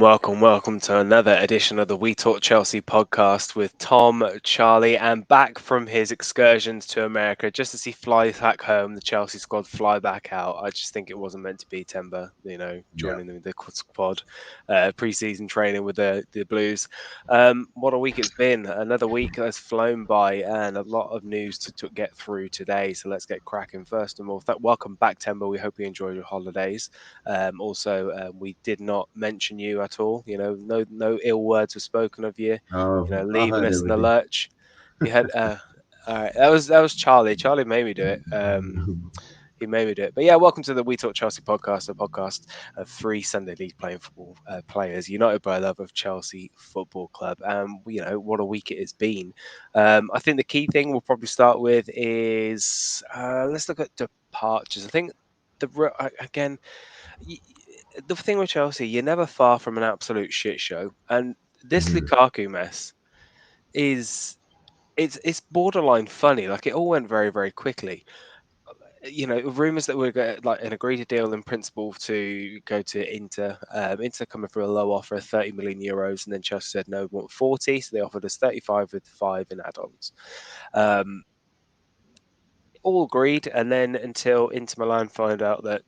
welcome to another edition of the We Talk Chelsea podcast with Tom, Charlie, and back from his excursions to America just as he flies back home, the Chelsea squad fly back out. I just think it wasn't meant to be Timber, Yeah. joining them in the squad, pre-season training with the Blues. What a week it's been. Another week that's flown by and a lot of news to get through today. So let's get cracking. First of all, welcome back, Timber. We hope you enjoyed your holidays. We did not mention you at all. No ill words were spoken of you. I Leaving heard us in the everything. lurch. You had all right. That was Charlie. Charlie made me do it. He made me do it. But yeah, welcome to the We Talk Chelsea podcast, a podcast of three Sunday League playing football players united by a love of Chelsea Football Club. What a week it has been. I think the key thing we'll probably start with is let's look at departures. I think again y- the thing with Chelsea, you're never far from an absolute shit show, and this Mhm. Lukaku mess is it's borderline funny. Like it all went very very quickly. Rumors that we're going like an agreed deal in principle to go to Inter. Inter coming for a low offer of 30 million euros, and then Chelsea said no, we want 40, so they offered us 35 with 5 in add-ons. Um, all agreed, and then until Inter Milan find out that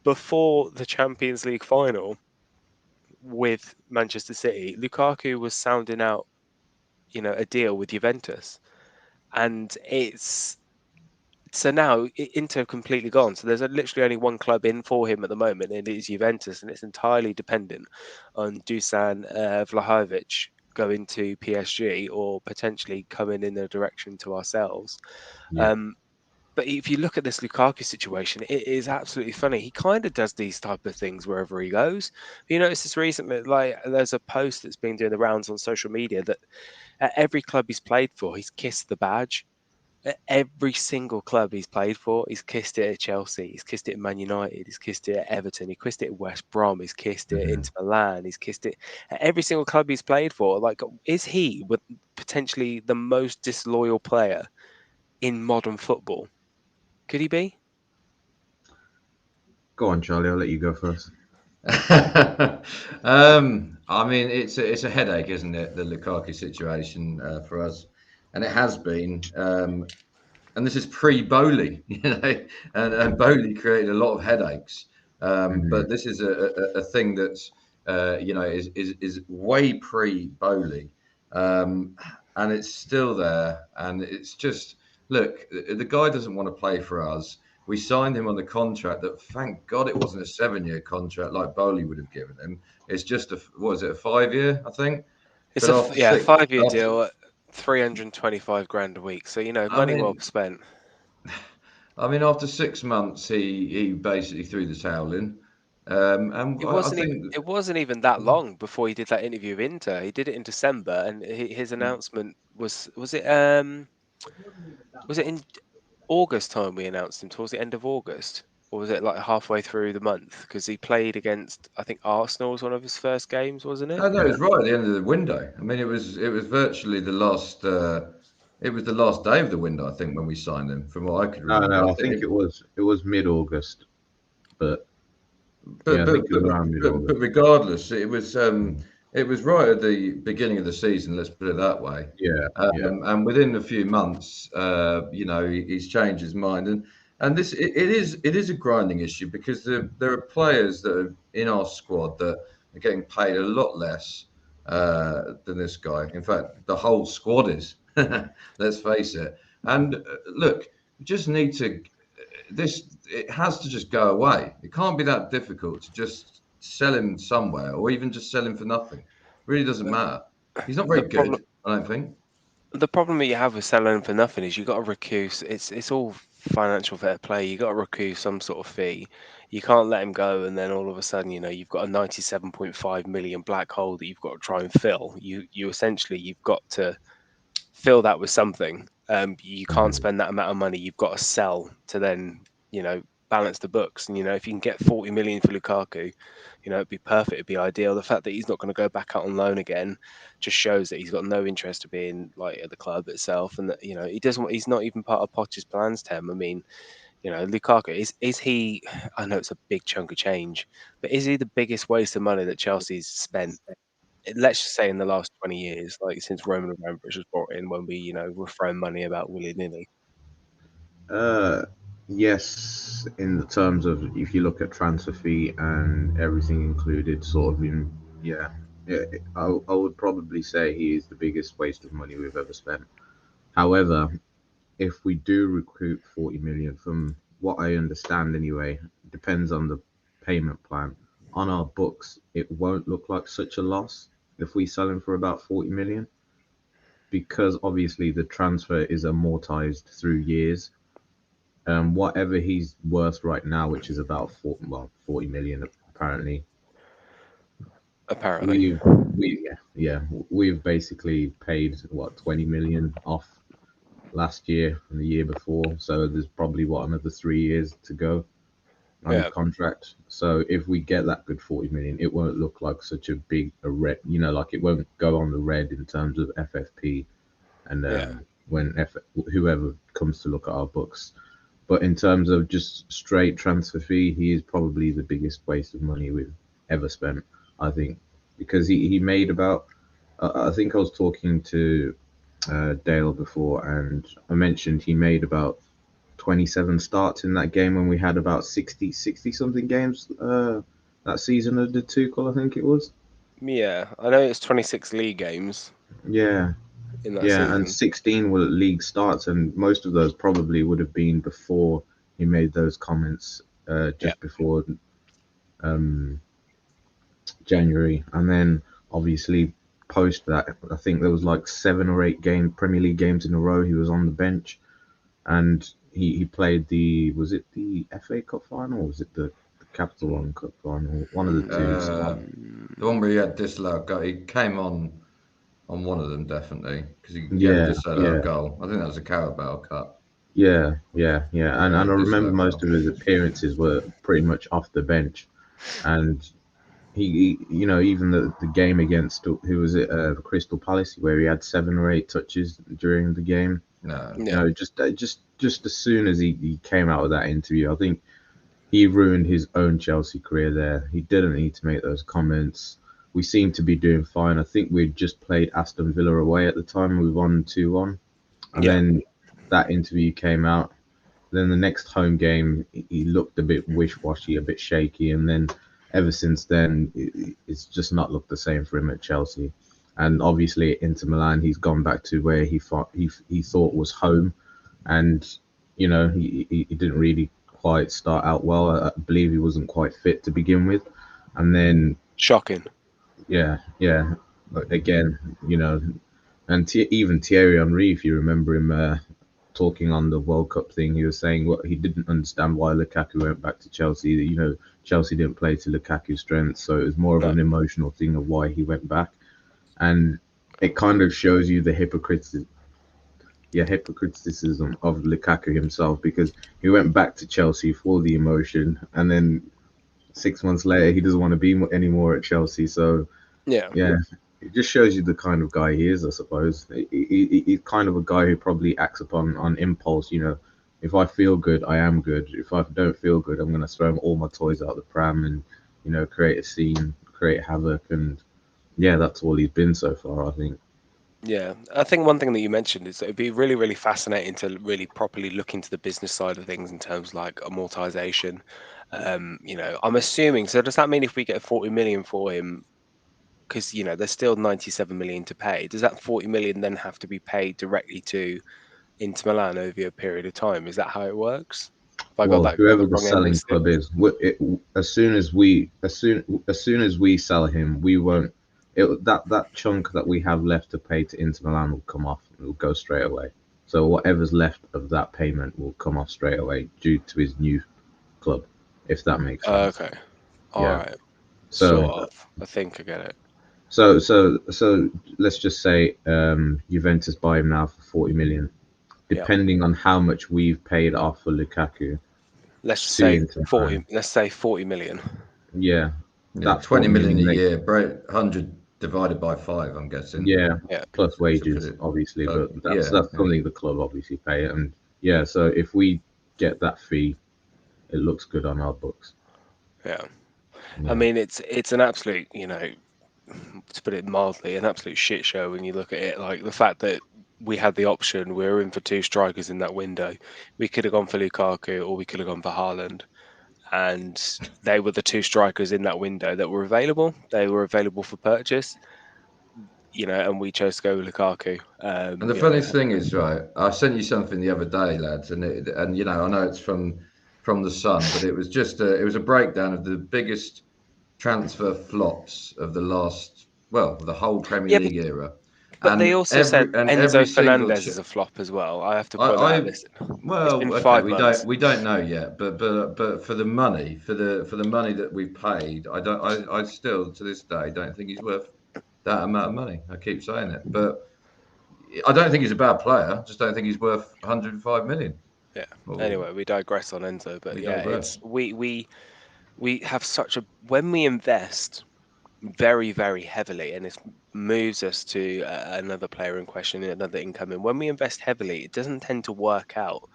before the Champions League final with Manchester City, Lukaku was sounding out, a deal with Juventus, and it's so now Inter completely gone. So there's literally only one club in for him at the moment, and it is Juventus, and it's entirely dependent on Dusan Vlahovic going to PSG or potentially coming in the direction to ourselves. Yeah. Um, but if you look at this Lukaku situation, it is absolutely funny. He kind of does these type of things wherever he goes. You notice this recently, like there's a post that's been doing the rounds on social media that at every club he's played for, he's kissed the badge. At every single club he's played for, he's kissed it at Chelsea, he's kissed it at Man United, he's kissed it at Everton, he kissed it at West Brom, he's kissed it at Mhm. Inter Milan, he's kissed it at every single club he's played for. Like, is he with potentially the most disloyal player in modern football? Could he be? Go on, Charlie. I'll let you go first. I mean, it's a headache, isn't it? The Lukaku situation for us, and it has been. And this is pre-Boehly, and Boehly created a lot of headaches. Mhm. But this is a thing that's is way pre-Boehly, and it's still there, and it's just look, the guy doesn't want to play for us. We signed him on the contract that, thank God, it wasn't a 7-year contract like Bowley would have given him. It's just what was it, a 5-year, I think. It's But a after yeah, six, 5-year after deal at 325 grand a week. So I money well mean, spent. after 6 months, he basically threw the towel in, and I think It wasn't even that long before he did that interview with Inter. He did it in December, and his announcement was it in August time we announced him towards the end of August, or was it like halfway through the month? Because he played against, I think, Arsenal was one of his first games, wasn't it? no, no, it was right at the end of the window. I mean, it was virtually the last. It was the last day of the window, I think, when we signed him. From what I could No, remember, no. I I think think it was mid-August, but yeah, But I think but it was but around but mid-August. regardless, it was right at the beginning of the season. Let's put it that way. Yeah, yeah. And within a few months, he's changed his mind, and it is a grinding issue because there are players that are in our squad that are getting paid a lot less than this guy. In fact, the whole squad is. Let's face it. And look, we just need to this it has to just go away. It can't be that difficult to just sell him somewhere or even just sell him for nothing. Really doesn't matter. He's not The very problem good, I don't think. the problem that you have with selling for nothing is you got to recoup. It's all financial fair play. You got to recoup some sort of fee. You can't let him go, and then all of a sudden, you've got a 97.5 million black hole that you've got to try and fill. You essentially you've got to fill that with something. You can't Mhm. spend that amount of money. You've got to sell to then, balance the books. And if you can get 40 million for Lukaku, it'd be perfect. It'd be ideal. The fact that he's not going to go back out on loan again just shows that he's got no interest to being like at the club itself, and that he doesn't. He's not even part of Potter's plans. Tem. I mean, Lukaku, is he, I know it's a big chunk of change, but is he the biggest waste of money that Chelsea's spent? Let's just say in the last 20 years, like since Roman Abramovich was brought in, when we, were throwing money about willy-nilly. Yes, in the terms of if you look at transfer fee and everything included, sort of yeah, I would probably say he is the biggest waste of money we've ever spent. However, if we do recruit 40 million, from what I understand anyway, depends on the payment plan. On our books, it won't look like such a loss if we sell him for about 40 million, because obviously the transfer is amortized through years. Whatever he's worth right now, which is about 40 million apparently. Apparently. We've basically paid 20 million off last year and the year before, so there's probably another 3 years to go on his contract. So if we get that good 40 million, it won't look like such a big red, like it won't go on the red in terms of FFP and when whoever comes to look at our books. But in terms of just straight transfer fee, he is probably the biggest waste of money we've ever spent, I think, because he made about, I think I was talking to Dale before, and I mentioned he made about 27 starts in that game when we had about 60 something games that season of the Tuchel, I think it was. Yeah, I know it's 26 league games. Yeah. In that season. And 16 were league starts, and most of those probably would have been before he made those comments, before January. And then obviously post that, I think there was like 7 or 8 Premier League games in a row he was on the bench, and he played was it the FA Cup final, or was it the Capital One Cup final? One of the two. The one where he had disallowed goal. He came on one of them, definitely, because he had a disallowed goal. I think that was a Carabao Cup. Yeah. And I remember most of his appearances were pretty much off the bench, and he even the game against, who was it, Crystal Palace, where he had 7 or 8 touches during the game. Just as soon as he came out of that interview, I think he ruined his own Chelsea career there. He didn't need to make those comments. We seemed to be doing fine. I think we'd just played Aston Villa away at the time. We won 2-1. And then that interview came out. Then the next home game, he looked a bit wish-washy, a bit shaky. And then ever since then, it's just not looked the same for him at Chelsea. And obviously at Inter Milan, he's gone back to where he thought was home. And, he didn't really quite start out well. I believe he wasn't quite fit to begin with. And then... Shocking. Yeah. But again, and even Thierry Henry, if you remember him talking on the World Cup thing, he was saying he didn't understand why Lukaku went back to Chelsea. Chelsea didn't play to Lukaku's strengths, so it was more of an emotional thing of why he went back. And it kind of shows you the hypocriticism of Lukaku himself, because he went back to Chelsea for the emotion, and then 6 months later, he doesn't want to be anymore at Chelsea. So, yeah, it just shows you the kind of guy he is, I suppose. He's kind of a guy who probably acts on impulse. If I feel good, I am good. If I don't feel good, I'm going to throw all my toys out the pram and, create a scene, create havoc. And, yeah, that's all he's been so far, I think. Yeah, I think one thing that you mentioned is it'd be really, really fascinating to really properly look into the business side of things in terms of like amortization. I'm assuming, so does that mean if we get 40 million for him, because there's still 97 million to pay, does that 40 million then have to be paid directly to Inter Milan over a period of time? Is that how it works? Whoever the selling club is, as soon as we sell him, we won't. That chunk that we have left to pay to Inter Milan will come off. It will go straight away. So whatever's left of that payment will come off straight away due to his new club, if that makes sense. Okay. All right. So I think I get it. So let's just say Juventus buy him now for 40 million, depending on how much we've paid off for Lukaku. Let's say 40. Let's say 40 million. Yeah. That 20 million a year, 100 divided by 5, I'm guessing. Yeah. Plus wages, obviously, but that's something the club obviously pay. And so if we get that fee, it looks good on our books. Yeah. I Yeah. mean, it's an absolute, to put it mildly, an absolute shit show when you look at it. Like the fact that we had the option, we were in for two strikers in that window. We could have gone for Lukaku or we could have gone for Haaland. And they were the two strikers in that window that were available. They were available for purchase, and we chose to go with Lukaku. And the funniest thing is, right, I sent you something the other day, lads, and I know it's from the Sun, but it was just it was a breakdown of the biggest transfer flops of the whole Premier Yeah, League era, but they and also said every Enzo single. Fernandez is a flop as well. I have to point that out. I Listen, it's well, been okay, 5 months. we don't know yet, but for the money, for the money that we've paid, I still to this day don't think he's worth that amount of money. I keep saying it, but I don't think he's a bad player. I just don't think he's worth 105 million. Yeah. Or Anyway, we digress on Enzo, but we yeah, digress. it's we have such a when we invest very, very heavily, and this moves us to another player in question, another incoming. When we invest heavily, it doesn't tend to work out.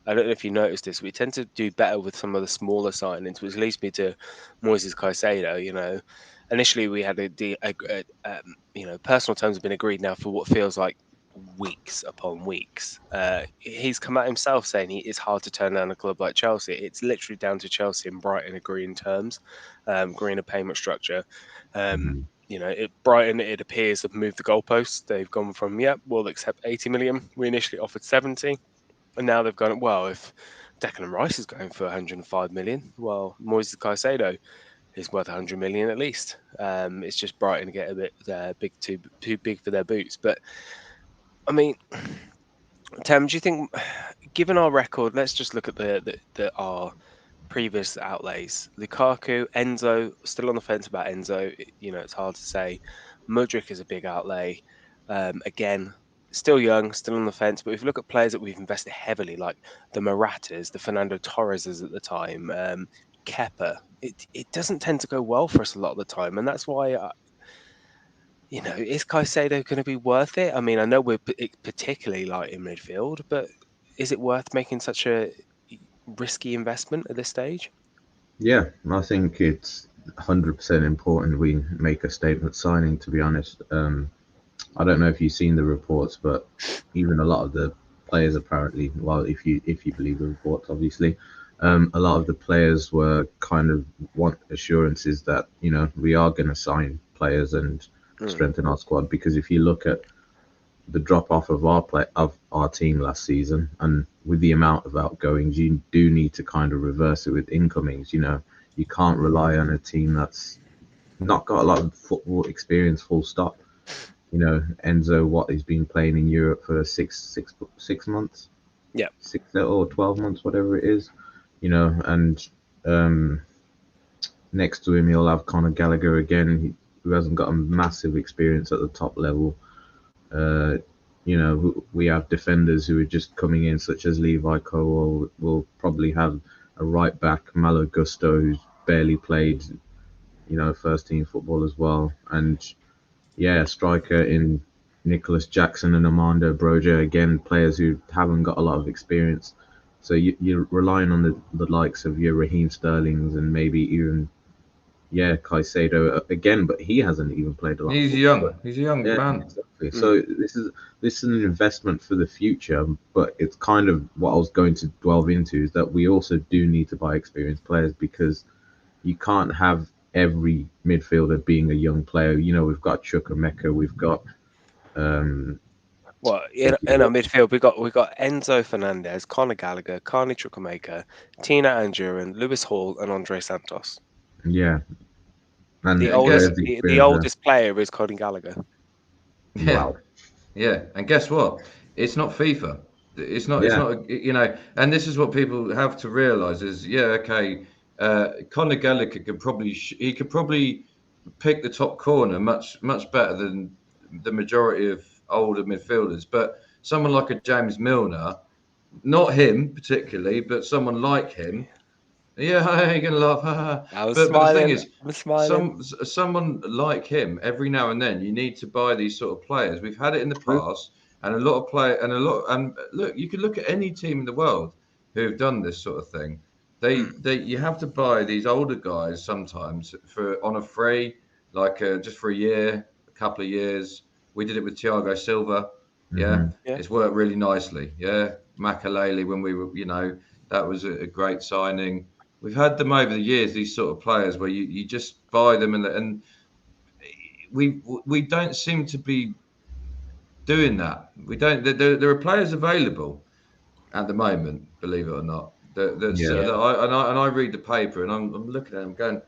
I don't know if you noticed this. We tend to do better with some of the smaller signings, which leads me to Moises Caicedo. Initially we had personal terms have been agreed now for what feels like weeks upon weeks. He's come out himself saying it's hard to turn down a club like Chelsea. It's literally down to Chelsea and Brighton agreeing terms, agreeing a payment structure. Mhm. Brighton, it appears, have moved the goalposts. They've gone from, we'll accept 80 million. We initially offered 70. And now they've gone, well, if Declan Rice is going for 105 million, well, Moises Caicedo is worth 100 million at least. It's just Brighton to get a bit big, too big for their boots. But, I mean, Tam, do you think, given our record, let's just look at our previous outlays. Lukaku, Enzo, still on the fence about Enzo. It's hard to say. Mudryk is a big outlay. Again, still young, still on the fence. But if you look at players that we've invested heavily, like the Maratas, the Fernando Torreses at the time, Kepa, it doesn't tend to go well for us a lot of the time. And that's why, is Caicedo going to be worth it? I mean, I know we're particularly light in midfield, but is it worth making such a risky investment at this stage? Yeah, I think it's 100% important we make a statement signing. To be honest, I don't know if you've seen the reports, but even a lot of the players apparently, well, if you believe the reports, obviously, a lot of the players were kind of want assurances that we are going to sign players and strengthen our squad, because if you look at the drop off of our team last season, and with the amount of outgoings, you do need to kind of reverse it with incomings. You can't rely on a team that's not got a lot of football experience. Full stop. Enzo, what he's been playing in Europe for six months, Yeah. 6 or 12 months, whatever it is. And next to him you'll have Conor Gallagher again, who hasn't got a massive experience at the top level. We have defenders who are just coming in, such as Levi Cole. We'll probably have a right back, Malo Gusto, who's barely played, first team football as well. And a striker in Nicholas Jackson and Armando Broja, again, players who haven't got a lot of experience. So you're relying on the likes of your Raheem Sterlings and maybe even Caicedo again, but he hasn't even played a lot of He's football. young. He's a young Yeah, man. exactly. So this is an investment for the future, but it's kind of what I was going to delve into, is that we also do need to buy experienced players, because you can't have every midfielder being a young player. We've got Chukwuemeka, we've got Well, in our midfield, we got Enzo Fernandez, Conor Gallagher, Carney Chukwuemeka, Tina Anjurin, Lewis Hall, and Andrey Santos. yeah, and The Yeah, and guess oldest, there's the the experience there. oldest player is Conor Gallagher. yeah, Wow. yeah, and guess what? It's not FIFA. It's not. It's Yeah. not. And this is what people have to realize is, okay. Conor Gallagher he could probably pick the top corner much better than the majority of older midfielders. But someone like a James Milner, not him particularly, but someone like him. Yeah, you're gonna laugh. I was But the thing smiling. is, I'm smiling. someone like him, every now and then, you need to buy these sort of players. We've had it in the True. past, and a lot of play and a lot. And look, you could look at any team in the world. who have done this sort of thing. You have to buy these older guys sometimes on a free, like just for a year, a couple of years. We did it with Thiago Silva. Yeah, Hmm. Yeah. it's worked really nicely. Yeah, Mykhailo when we were, that was a great signing. We've had them over the years. These sort of players where you just buy them and we don't seem to be doing that. We don't. There are players available at the moment, believe it or not. Yeah, Yeah. I read the paper and I'm looking at them going,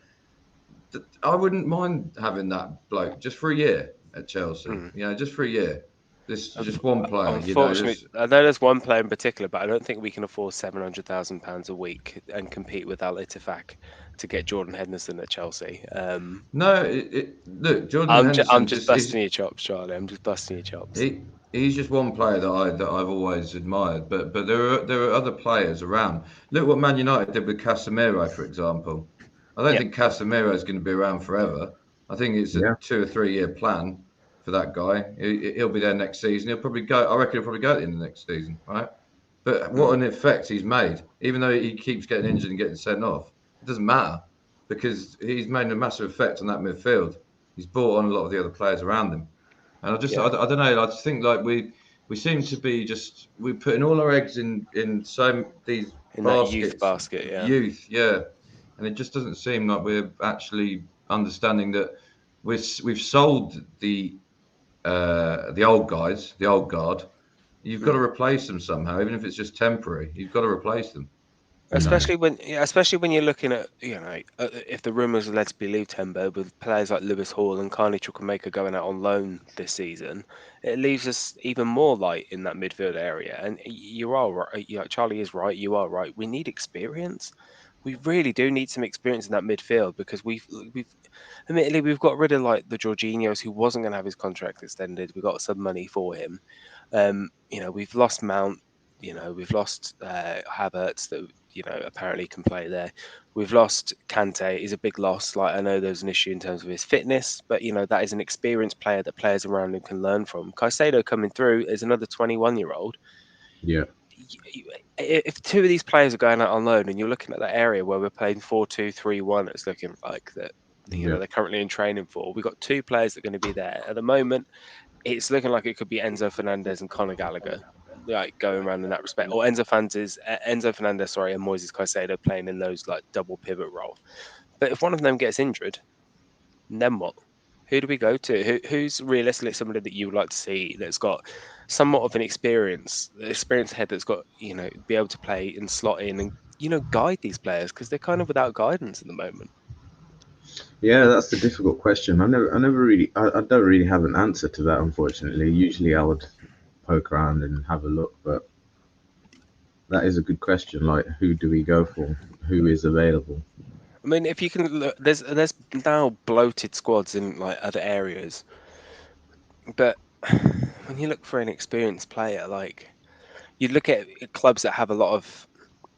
I wouldn't mind having that bloke just for a year at Chelsea. Mm. Just for a year. This Unf- just one player. Unfortunately, I know there's one player in particular, but I don't think we can afford £700,000 a week and compete with Al Ittifaq to get Jordan Henderson at Chelsea. No. Look, Jordan I'm Henderson just is busting your chops, Charlie. I'm just busting your chops. he's just one player that I've always admired. But there are other players around. Look what Man United did with Casemiro, for example. I don't Yeah. think Casemiro is going to be around forever. I think it's a yeah, 2 or 3 year plan for that guy. He'll be there next season. He'll probably go. I reckon he'll probably go at the end of next season, right? But what Mm. an effect he's made, even though he keeps getting injured and getting sent off. It doesn't matter because he's made a massive effect on that midfield. He's brought on a lot of the other players around him. And Yeah. I don't know. I just think like we seem to be we're putting all our eggs in these In that youth baskets basket, of yeah. youth, yeah. And it just doesn't seem like we're actually understanding that we've sold the old guys, the old guard. You've got to Mm. replace them somehow, even if it's just temporary. You've got to replace them. You know. Especially when you're looking at, if the rumours are led to believe, Tembo, with players like Lewis Hall and Carney Chukwuemeka going out on loan this season, it leaves us even more light in that midfield area. And you are right. Charlie is right. You are right. We need experience. We really do need some experience in that midfield because we've admittedly we've got rid of like the Jorginhos who wasn't going to have his contract extended. We got some money for him. We've lost Mount. We've lost Havertz that apparently can play there. We've lost Kante. He's a big loss. Like I know there's an issue in terms of his fitness, but that is an experienced player that players around him can learn from. Caicedo coming through is another 21-year-old. yeah, If two of these players are going out on loan and you're looking at that area where we're playing 4-2-3-1, it's looking like that. yeah, They're currently in training for. We've got two players that are going to be there at the moment. It's looking like it could be Enzo Fernandez and Conor Gallagher, like going around in that respect, or Enzo Fernandez, sorry, and Moises Caicedo playing in those like double pivot role. But if one of them gets injured, then what? Who do we go to? Who's realistically somebody that you would like to see that's got somewhat of an experienced head that's got be able to play and slot in and guide these players because they're kind of without guidance at the moment. yeah. That's the difficult question. I never really, I don't really have an answer to that. Unfortunately, usually I would poke around and have a look, but that is a good question. Like, who do we go for? Who is available? I mean, if you can look, there's now bloated squads in like other areas, but when you look for an experienced player, like you look at clubs that have a lot of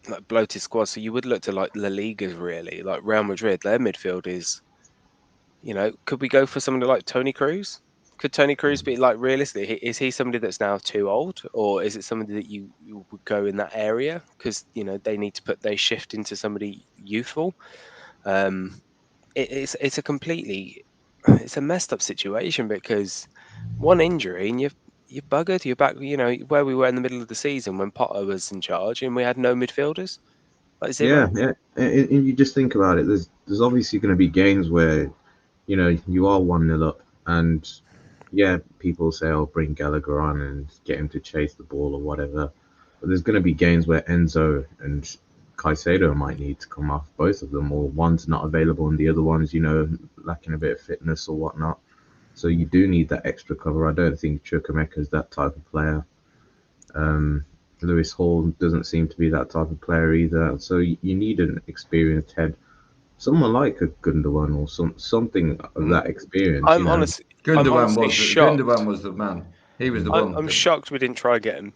like bloated squads, so you would look to like La Ligas really, like Real Madrid. Their midfield is, could we go for somebody like Tony Cruz? Could Tony Cruz be like realistic? Is he somebody that's now too old, or is it somebody that you would go in that area because they need to put their shift into somebody youthful? Um, it's a completely it's a messed up situation because one injury and you're buggered. You're back, where we were in the middle of the season when Potter was in charge and we had no midfielders, like Yeah, zero. yeah. And you just think about it. There's obviously going to be games where you are 1-0 up, and yeah, people say, "Oh, bring Gallagher on and get him to chase the ball or whatever." But there's going to be games where Enzo and Caicedo might need to come off, both of them, or one's not available and the other one's lacking a bit of fitness or whatnot. So you do need that extra cover. I don't think Chukwuemeka is that type of player. Um, Lewis Hall doesn't seem to be that type of player either. So you need an experienced head, someone like a Gundogan or something of that experience. I'm honestly, I'm Gundogan honestly was shocked. Gundogan was the man. He was the I'm one. shocked we didn't try and get him.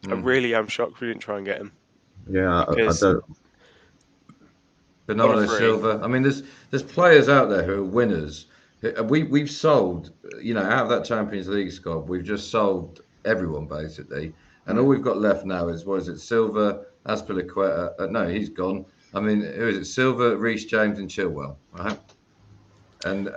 I Mm. really am shocked we didn't try and get him Yeah, I because don't. on a Bernardo free, Silva. I mean, there's players out there who are winners. We've sold, out of that Champions League squad, we've just sold everyone basically, and all mm, we've got left now is what is it? Silva, Azpilicueta. No, he's gone. I mean, who is it? Silva, Reece James, and Chilwell, right? And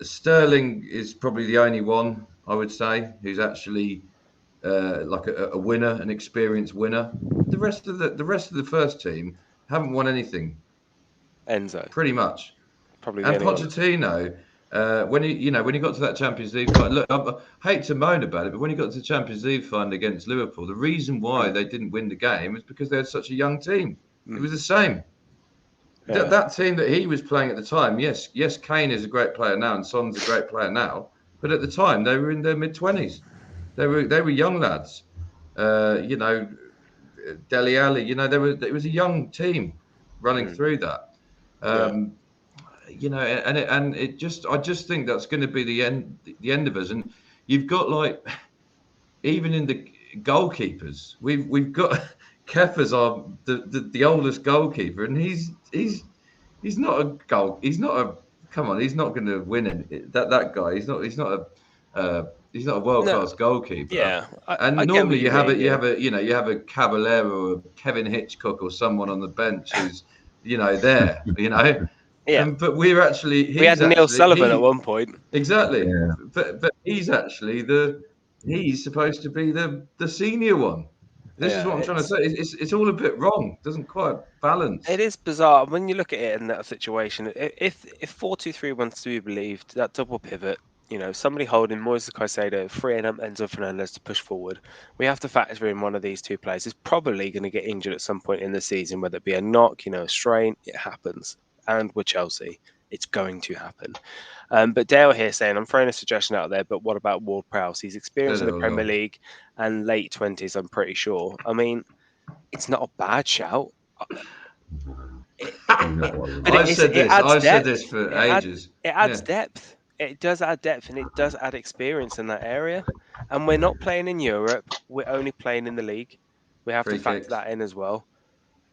Sterling is probably the only one I would say who's actually like a winner, an experienced winner. The rest of the first team haven't won anything. Enzo, pretty much. probably the And only one. Pochettino, when he got to that Champions League final, look, I hate to moan about it, but when he got to the Champions League final against Liverpool, the reason why they didn't win the game is because they had such a young team. It was the same. Yeah. That team that he was playing at the time, yes, Kane is a great player now, and Son's a great player now, but at the time they were in their mid-20s. They were young lads. Dele Alli, it was a young team running through that. And I just think that's going to be the end of us. And you've got like, even in the goalkeepers, we've got Kepa's the oldest goalkeeper, and he's not a goal. He's not a come on. He's not going to win it. That guy. He's not a world class goalkeeper. Yeah, And normally you have a Caballero or Kevin Hitchcock or someone on the bench who's there. Yeah. But we had Neil Sullivan at one point. Exactly. Yeah. But he's actually he's supposed to be the senior one. This is what I'm trying to say. It's all a bit wrong. It doesn't quite balance. It is bizarre when you look at it in that situation. If 4-2-3 wants to be believed, that double pivot, somebody holding Moises Caicedo, freeing up Enzo Fernandez to push forward. We have to factor in one of these two players is probably going to get injured at some point in the season, whether it be a knock, a strain. It happens, and with Chelsea, it's going to happen. But Dale here saying, I'm throwing a suggestion out there, but what about Ward-Prowse? He's experienced in the Premier League and late 20s, I'm pretty sure. I mean, it's not a bad shout. I've said this for ages. It adds depth. It does add depth, and it does add experience in that area. And we're not playing in Europe. We're only playing in the league. We have to factor that in as well.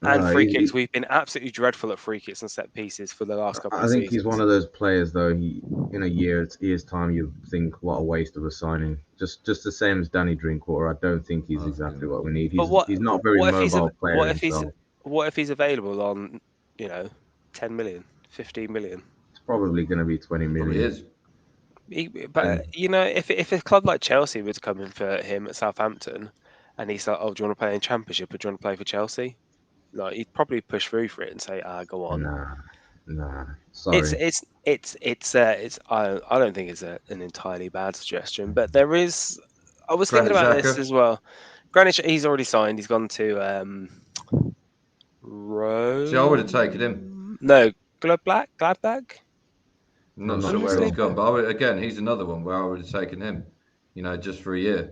And free kicks, we've been absolutely dreadful at free kicks and set pieces for the last couple of seasons. I think he's one of those players, though. In a year's time, you think, what a waste of a signing. Just the same as Danny Drinkwater. I don't think he's exactly what we need. He's not very mobile player. What if he's available on, 10 million, 15 million? It's probably going to be 20 million. He is. If a club like Chelsea were to come in for him at Southampton, and he's like, "Oh, do you want to play in Championship or do you want to play for Chelsea?" Like, he'd probably push through for it and say, "Go on." Nah. Sorry. I don't think it's an entirely bad suggestion, but there is. I was thinking about this as well. Granit, he's already signed. He's gone to Rome. See, I would have taken him. No, Gladbach. I'm not sure where he's gone, but he's another one where I would have taken him. Just for a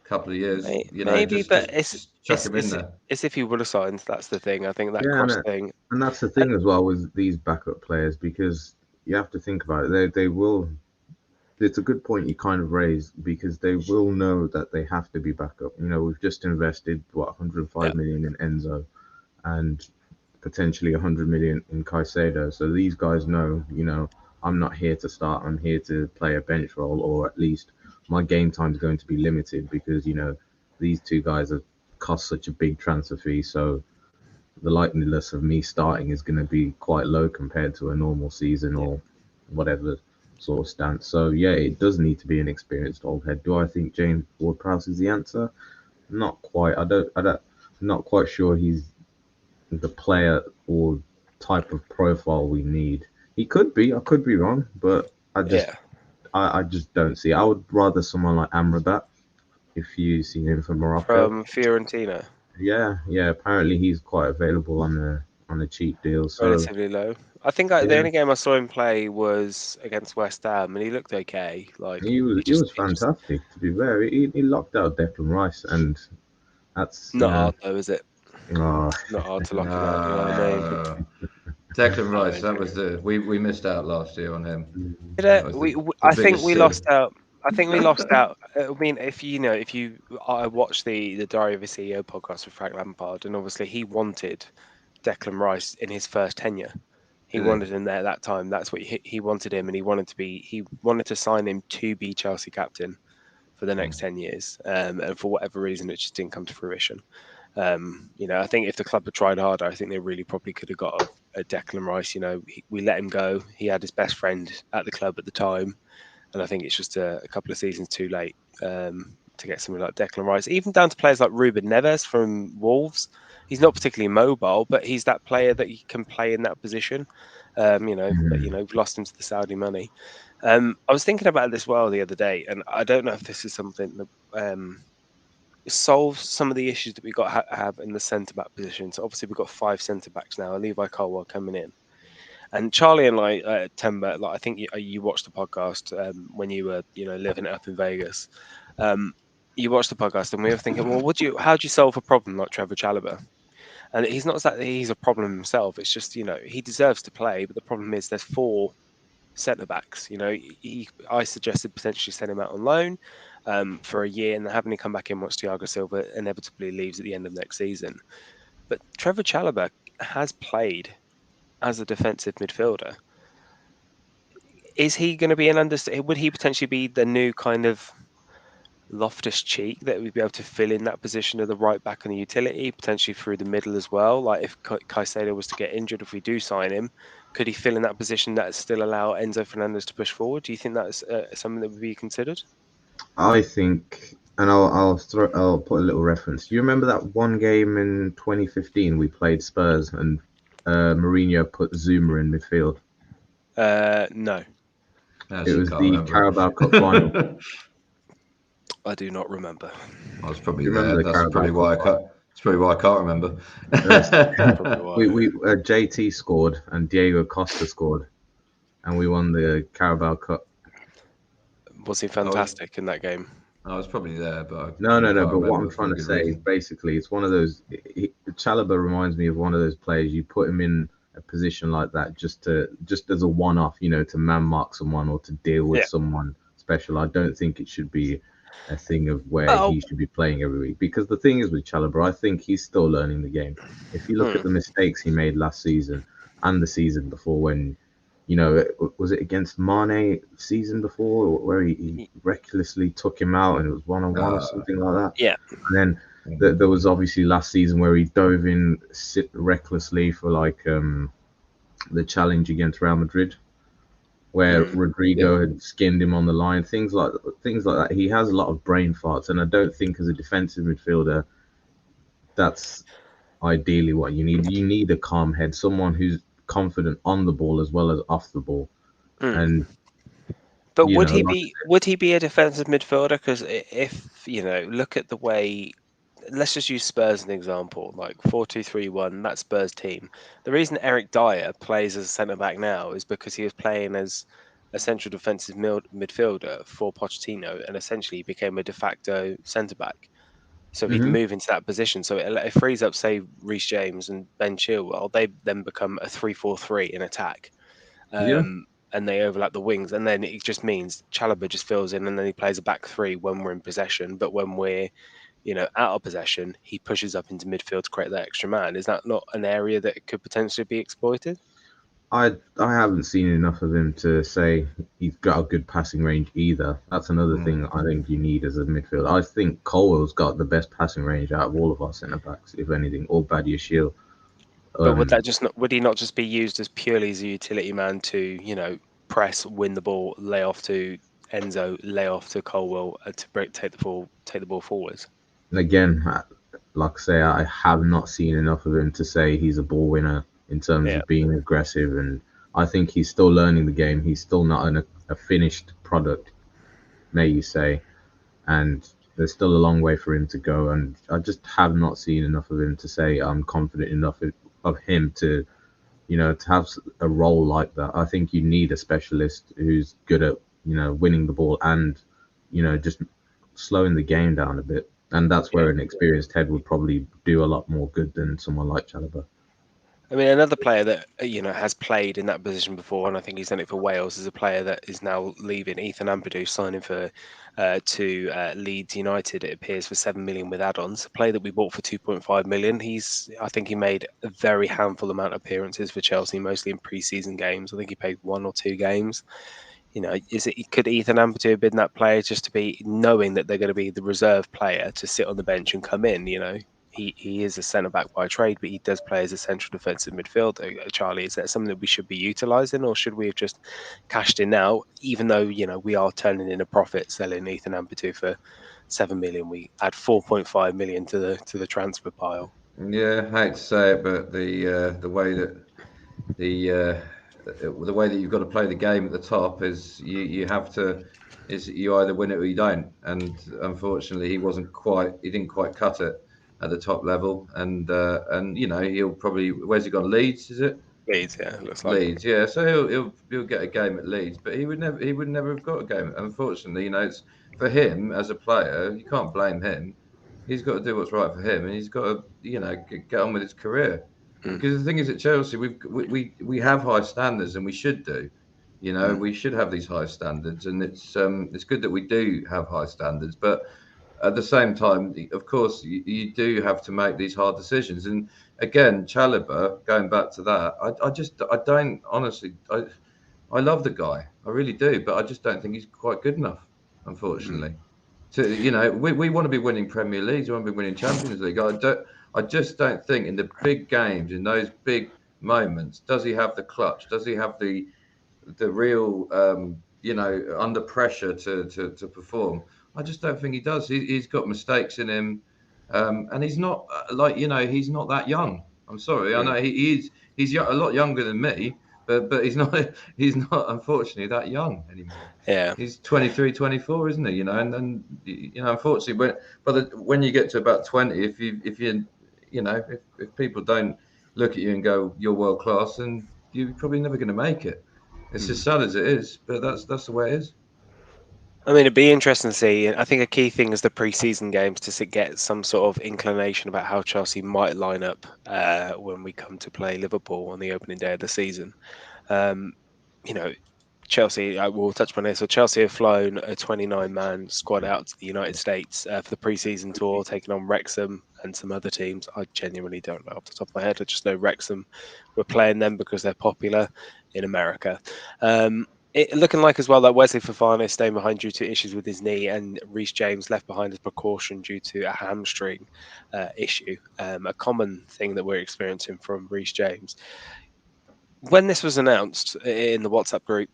couple of years. Maybe, but just chuck him in there. It's if he would have signed. That's the thing. I think that cross thing. And that's the thing as well with these backup players, because you have to think about it. They will. It's a good point you kind of raised, because they will know that they have to be backup. We've just invested 105 million in Enzo, and potentially 100 million in Caicedo. So these guys know, I'm not here to start. I'm here to play a bench role, or at least my game time is going to be limited, because these two guys have cost such a big transfer fee. So the likeliness of me starting is going to be quite low compared to a normal season or whatever sort of stance. So it does need to be an experienced old head. Do I think James Ward-Prowse is the answer? Not quite. I'm not quite sure he's the player or type of profile we need. He could be. I could be wrong, but I just don't see it. I would rather someone like Amrabat, if you've seen him from Morocco. From Fiorentina. Yeah. Apparently he's quite available on a cheap deal. So relatively low. I think the only game I saw him play was against West Ham, and he looked okay. Like he was fantastic. To be fair, he locked out Declan Rice, and that's not hard though, is it? Oh. Not hard to lock him out. You know what I mean? Declan Rice, that was we missed out last year on him. I think we lost out. I mean, I watched the Diary of a CEO podcast with Frank Lampard, and obviously he wanted Declan Rice in his first tenure. He wanted him there at that time. That's what he wanted him, and he wanted to sign him to be Chelsea captain. for the next 10 years. And for whatever reason, it just didn't come to fruition. I think if the club had tried harder, I think they really probably could have got a Declan Rice. We let him go. He had his best friend at the club at the time. And I think it's just a couple of seasons too late to get something like Declan Rice. Even down to players like Ruben Neves from Wolves. He's not particularly mobile, but he's that player that you can play in that position. But we've lost him to the Saudi money. I was thinking about this well the other day, and I don't know if this is something that solves some of the issues that we got have in the centre back position. So obviously we've got 5 centre backs now. Levi Colwill coming in. And Charlie and Temba, I think you watched the podcast when you were, living it up in Vegas. You watched the podcast, and we were thinking, well, how do you solve a problem like Trevoh Chalobah? And he's not that he's a problem himself. It's just he deserves to play, but the problem is there's 4 centre backs. I suggested potentially send him out on loan for a year, and having him come back in once Thiago Silva inevitably leaves at the end of next season. But Trevoh Chalobah has played as a defensive midfielder. Is he going to be would he potentially be the new kind of Loftus-Cheek that would be able to fill in that position of the right back and the utility, potentially through the middle as well? Like if Caicedo was to get injured, if we do sign him, could he fill in that position that still allow Enzo Fernandez to push forward? Do you think that's something that would be considered? I think, and I'll put a little reference. You remember that one game in 2015 we played Spurs and Mourinho put Zuma in midfield? No. It was the Carabao Cup final. I do not remember. I was probably there. That's probably why I can't remember. we JT scored and Diego Costa scored, and we won the Carabao Cup. Was he fantastic in that game? I was probably there, but no. But what I'm trying to say is basically it's one of those. Chalobah reminds me of one of those players. You put him in a position like that just as a one-off, to man mark someone or to deal with someone special. I don't think it should be a thing of where he should be playing every week. Because the thing is with Chalobah, I think he's still learning the game. If you look at the mistakes he made last season and the season before, when was it against Mane season before where he recklessly took him out and it was 1-on-1 or something like that? Yeah. And then there was obviously last season where he dove in recklessly for the challenge against Real Madrid, where Rodrigo had skinned him on the line, things like that. He has a lot of brain farts, and I don't think as a defensive midfielder, that's ideally what you need. You need a calm head, someone who's confident on the ball as well as off the ball. But would he be a defensive midfielder? Because if look at the way. Let's just use Spurs as an example, like 4-2-3-1, that Spurs team. The reason Eric Dyer plays as a centre-back now is because he was playing as a central defensive midfielder for Pochettino and essentially became a de facto centre-back. So he'd move into that position. So it frees up, say, Reece James and Ben Chilwell. They then become a 3-4-3 in attack. And they overlap the wings. And then it just means Chalobah just fills in and then he plays a back 3 when we're in possession. But when we're out of possession, he pushes up into midfield to create that extra man. Is that not an area that could potentially be exploited? I haven't seen enough of him to say he's got a good passing range either. That's another thing I think you need as a midfielder. I think Colwell's got the best passing range out of all of our centre backs, if anything, or Badiashile. But would he not just be used as purely as a utility man to press, win the ball, lay off to Enzo, lay off to Colwell to take the ball forwards? Again, like I say, I have not seen enough of him to say he's a ball winner in terms of being aggressive, and I think he's still learning the game. He's still not a finished product, may you say, and there's still a long way for him to go, and I just have not seen enough of him to say I'm confident enough of him to have a role like that. I think you need a specialist who's good at winning the ball and just slowing the game down a bit. And that's where an experienced head would probably do a lot more good than someone like Chalobah. I mean, another player that has played in that position before, and I think he's done it for Wales, is a player that is now leaving. Ethan Ampadu signing to Leeds United. It appears for 7 million with add-ons. A player that we bought for 2.5 million. I think he made a very handful amount of appearances for Chelsea, mostly in pre-season games. I think he played 1 or 2 games. could Ethan Ampadu have been that player just to be knowing that they're going to be the reserve player to sit on the bench and come in? He is a centre back by trade, but he does play as a central defensive midfielder. Charlie, is that something that we should be utilising, or should we have just cashed in now? Even though we are turning in a profit selling Ethan Ampadu for 7 million, we add 4.5 million to the transfer pile. Yeah, I hate to say it, but the way that the way that you've got to play the game at the top is you have to is you either win it or you don't. And unfortunately, he didn't quite cut it at the top level. And he'll probably, where's he gone? Leeds, is it? Leeds, yeah, looks like Leeds, yeah. So he'll get a game at Leeds, but he would never have got a game. Unfortunately, it's for him as a player. You can't blame him. He's got to do what's right for him, and he's got to get on with his career. Because the thing is, at Chelsea, we have high standards, and we should do. We should have these high standards, and it's good that we do have high standards. But at the same time, of course, you do have to make these hard decisions. And again, Chalobah, going back to that, I don't honestly, I love the guy, I really do, but I just don't think he's quite good enough, unfortunately. We want to be winning Premier Leagues, we want to be winning Champions League. I just don't think in the big games, in those big moments, does he have the clutch? Does he have the real, under pressure to perform? I just don't think he does. He's got mistakes in him, and he's not he's not that young. I'm sorry, I know he's a lot younger than me, but he's not unfortunately that young anymore. Yeah, he's 23, 24, isn't he? And unfortunately, when you get to about 20, if people don't look at you and go, you're world class, then you're probably never going to make it. It's as sad as it is, but that's the way it is. I mean, it'd be interesting to see. I think a key thing is the pre-season games to get some sort of inclination about how Chelsea might line up when we come to play Liverpool on the opening day of the season. Chelsea, we'll touch upon this. So Chelsea have flown a 29-man squad out to the United States for the pre-season tour, taking on Wrexham and some other teams. I genuinely don't know off the top of my head. I just know Wrexham were playing them because they're popular in America. Looking like as well that Wesley Fofana is staying behind due to issues with his knee, and Reece James left behind as precaution due to a hamstring issue, a common thing that we're experiencing from Reece James. When this was announced in the WhatsApp group,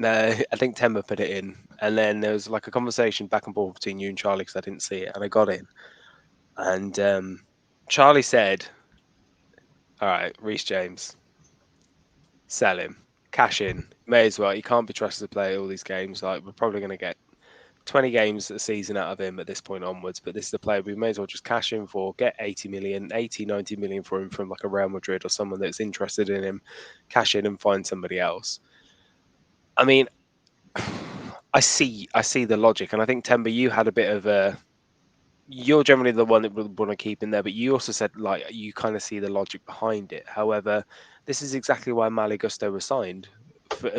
I think Temba put it in, and then there was like a conversation back and forth between you and Charlie because I didn't see it, and I got in, and Charlie said, "All right, Reece James, sell him. Cash in. May as well. He can't be trusted to play all these games. Like, we're probably going to get 20 games a season out of him at this point onwards. But this is the player we may as well just cash in for, get 80 million, 80, 90 million for him from like a Real Madrid or someone that's interested in him, cash in and find somebody else." I mean, I see the logic. And I think, Temba, you had a bit of a... You're generally the one that would want to keep in there, but you also said like you kind of see the logic behind it. However, this is exactly why Malo Gusto was signed for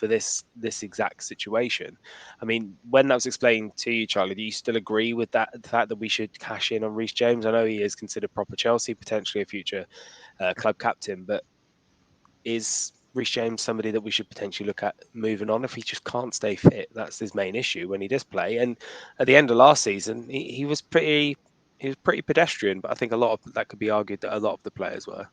this exact situation. I mean, when that was explained to you, Charlie, do you still agree with that, the fact that we should cash in on Reece James? I know he is considered proper Chelsea, potentially a future club captain, but is Reece James somebody that we should potentially look at moving on if he just can't stay fit? That's his main issue when he does play. And at the end of last season, he was pretty pedestrian, but I think a lot of that could be argued that a lot of the players were.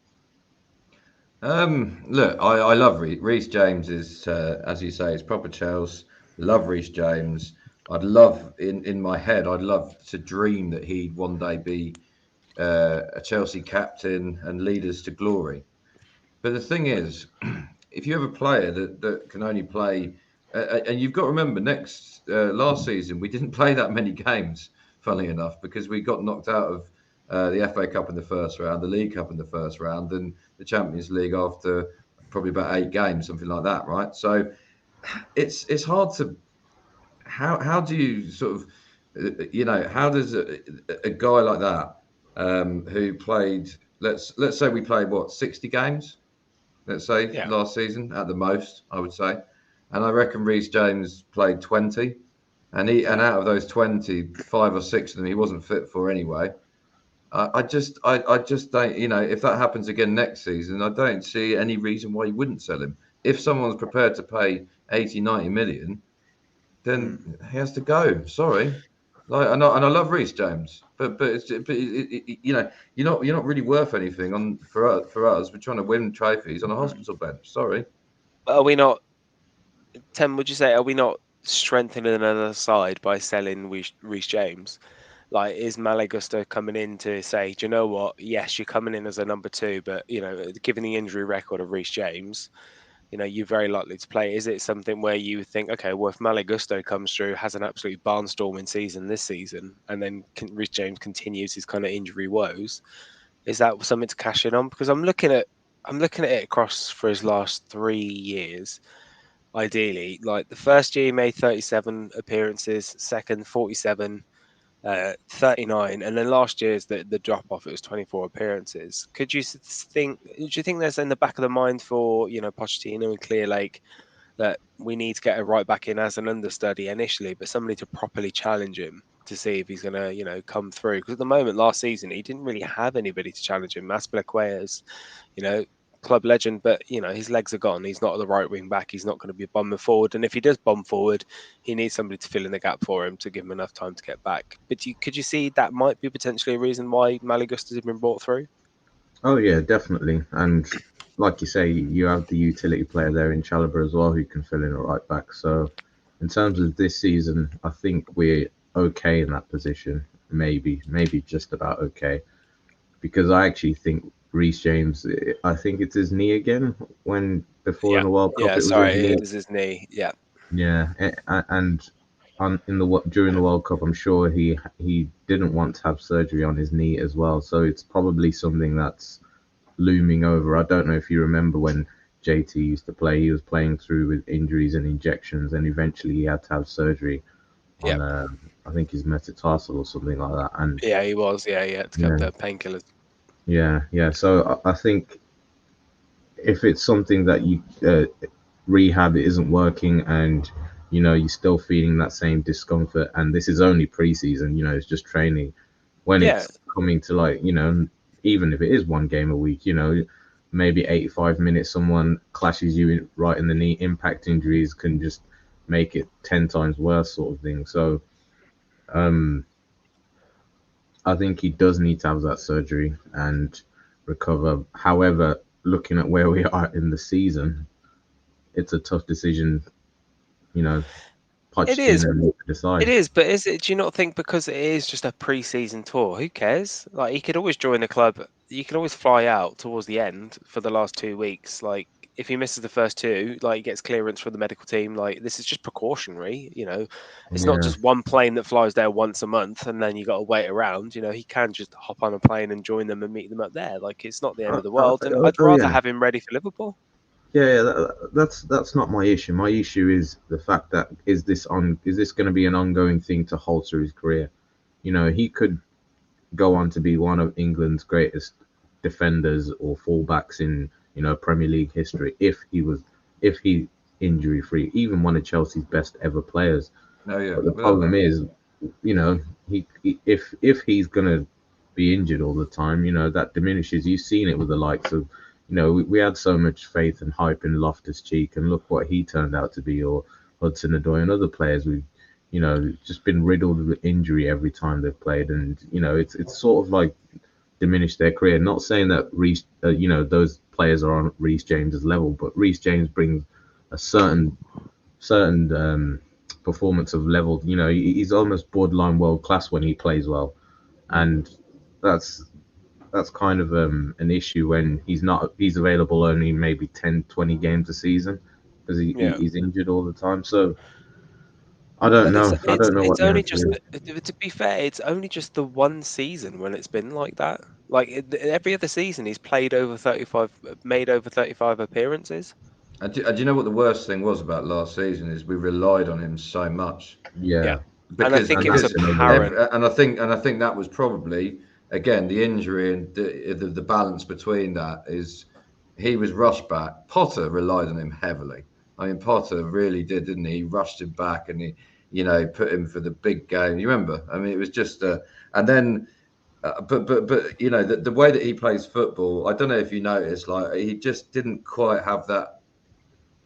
Look, I love Reece James is, as you say, it's proper Chelsea. Love Reece James. I'd love, in my head, I'd love to dream that he'd one day be a Chelsea captain and lead us to glory. But the thing is, if you have a player that can only play, and you've got to remember, last season we didn't play that many games, funnily enough, because we got knocked out of the FA Cup in the first round, the League Cup in the first round, and the Champions League after probably about 8 games, something like that, right? So it's hard to how do you sort of how does a guy like that who played let's say we played 60 games, let's say, last season at the most, I would say, and I reckon Reece James played 20, and out of those 20, 5 or 6 of them he wasn't fit for anyway. I just don't, if that happens again next season, I don't see any reason why you wouldn't sell him. if someone's prepared to pay 80, 90 million, then he has to go. Sorry. Like, and I love Reece James, but you're not really worth anything for us. We're trying to win trophies on a hospital bench. Sorry. Are we not, Tim? Would you say, are we not strengthening another side by selling Reece James? Like, is Malagusto coming in to say, do you know what? Yes, you're coming in as a number two, but given the injury record of Reece James, you're very likely to play. Is it something where you think, okay, well, if Malagusto comes through, has an absolute barnstorming season this season, and then Reece James continues his kind of injury woes, is that something to cash in on? Because I'm looking at it across for his last 3 years. Ideally, like the first year he made 37 appearances, second 47, 39, and then last year's the drop off, it was 24 appearances. Do you think there's in the back of the mind for Pochettino and Clear Lake that we need to get a right back in as an understudy initially, but somebody to properly challenge him to see if he's going to come through? Because at the moment, last season he didn't really have anybody to challenge him. Azpilicueta, you know, club legend, but his legs are gone. He's not the right wing back. He's not going to be bombing forward. And if he does bomb forward, he needs somebody to fill in the gap for him to give him enough time to get back. But could you see that might be potentially a reason why Malagusta has been brought through? Oh yeah, definitely. And like you say, you have the utility player there in Chalobah as well who can fill in a right back. So in terms of this season, I think we're okay in that position. Maybe just about okay. Because I actually think Reece James, I think it's his knee again. When before in Yeah, the World Cup, yeah. it was his Sorry, knee. it was his knee. Yeah, Yeah, and during the World Cup, I'm sure he didn't want to have surgery on his knee as well. So it's probably something that's looming over. I don't know if you remember when JT used to play. He was playing through with injuries and injections, and eventually he had to have surgery yeah, on, I think his metatarsal or something like that. And yeah. He was. Yeah, he had to have yeah, the painkillers. yeah. So I think if it's something that you rehab it isn't working and you're still feeling that same discomfort and this is only preseason, it's just training. When Yeah, it's coming to like even if it is one game a week, maybe 85 minutes someone clashes you right in the knee, impact injuries can just make it 10 times worse, sort of thing. So um I think he does need to have that surgery and recover. However, looking at where we are in the season, it's a tough decision, you know, it is. Pochettino needs to It decide. is, but is it? Do you not think because it is just a pre-season tour? Who cares? Like he could always join the club. You can always fly out towards the end for the last 2 weeks. Like if he misses the first two, like he gets clearance from the medical team. Like this is just precautionary. It's not Yeah. just one plane that flies there once a month and then you got to wait around. He can just hop on a plane and join them and meet them up there. Like it's not the end of the world. And I'd rather Yeah. have him ready for Liverpool. Yeah, that's not my issue. My issue is the fact that is this going to be an ongoing thing to alter his career? He could go on to be one of England's greatest defenders or fullbacks in Premier League history if he injury free, even one of Chelsea's best ever players. No, yeah, But the without problem that. is, if he's gonna be injured all the time, that diminishes. You've seen it with the likes of, we had so much faith and hype in Loftus-Cheek, and look what he turned out to be, or Hudson-Odoi and other players. We've, just been riddled with injury every time they've played, and it's sort of like diminished their career. Not saying that those players are on Reece James's level, but Reece James brings a certain performance of level. He's almost borderline world class when he plays well, and that's kind of an issue when he's available only maybe 10, 20 games a season because Yeah. he's injured all the time. So I don't But it's know. I it's don't know it's what the only answer just is. to be fair, it's only just the one season when it's been like that. Like every other season, he's played over 35, made over 35 appearances. And do you know what the worst thing was about last season is we relied on him so much Yeah, Yeah, and I because think and it was that's because another one. apparent. every, and I think that was probably again the injury and the balance between that is he was rushed back. Potter relied on him heavily. I mean, Potter really did, didn't he? He rushed him back and he, put him for the big game. You remember? I mean, it was just and then. But the way that he plays football, I don't know if you noticed, like he just didn't quite have that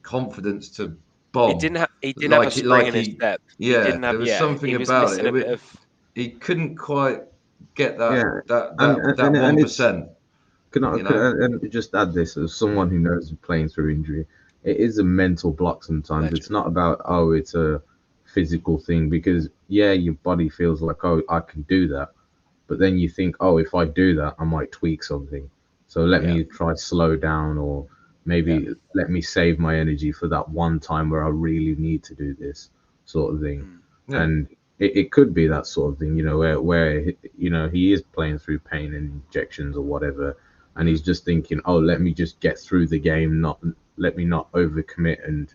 confidence to He bomb. didn't have. He didn't have a spring in his step. He Yeah, didn't have. there was Yeah, something he was about missing it. a bit of. He couldn't quite get Yeah, that and it's 1%. can I, You know, and just add this as someone who knows playing through injury, it is a mental block sometimes. It's Legend. not about it's a physical thing because yeah, your body feels like I can do that, but then you think if I do that, I might tweak something. So let Yeah, me try slow down or yeah, maybe let me save my energy for that one time where I really need to do this sort of thing. mm, yeah. And it could be that sort of thing, where he is playing through pain and injections or whatever, and he's just thinking, let me just get through the game, not let me not overcommit and